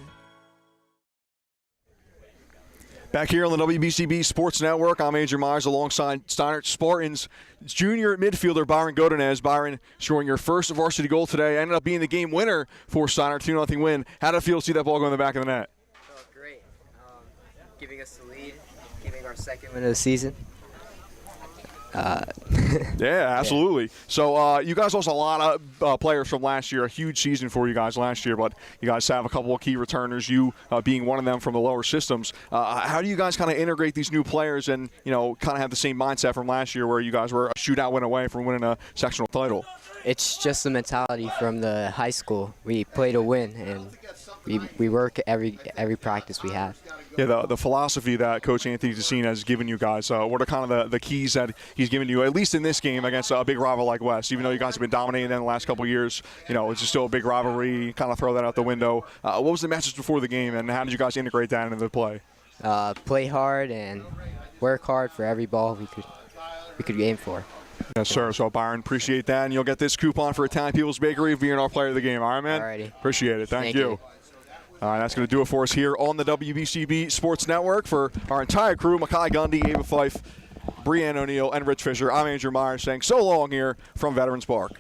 Back here on the WBCB Sports Network, I'm Andrew Myers alongside Steinert Spartans junior midfielder Byron Godinez. Byron scoring your first varsity goal today. Ended up being the game winner for Steinert, 2-0 win. How did it feel to see that ball go in the back of the net? Oh, great. Giving us the lead, giving our second win of the season. Yeah, absolutely. Yeah. So you guys lost a lot of players from last year, a huge season for you guys last year, but you guys have a couple of key returners, you being one of them from the lower systems. How do you guys kind of integrate these new players and, kind of have the same mindset from last year where you guys were a shootout win away from winning a sectional title? It's just the mentality from the high school. We play to win, and we work every practice we have. Yeah, the philosophy that Coach Anthony Decina has given you guys, what are kind of the keys that he's given you, at least in this game against a big rival like West? Even though you guys have been dominating in the last couple of years, it's just still a big rivalry, kind of throw that out the window. What was the message before the game, and how did you guys integrate that into the play? Play hard and work hard for every ball we could aim for. Yes, sir. So, Byron, appreciate that, and you'll get this coupon for Italian People's Bakery of being our player of the game. All right, man? All righty. Appreciate it. Thank you. All right, that's going to do it for us here on the WBCB Sports Network. For our entire crew, Makai Gundy, Ava Fife, Breanne O'Neill, and Rich Fisher, I'm Andrew Myers saying so long here from Veterans Park.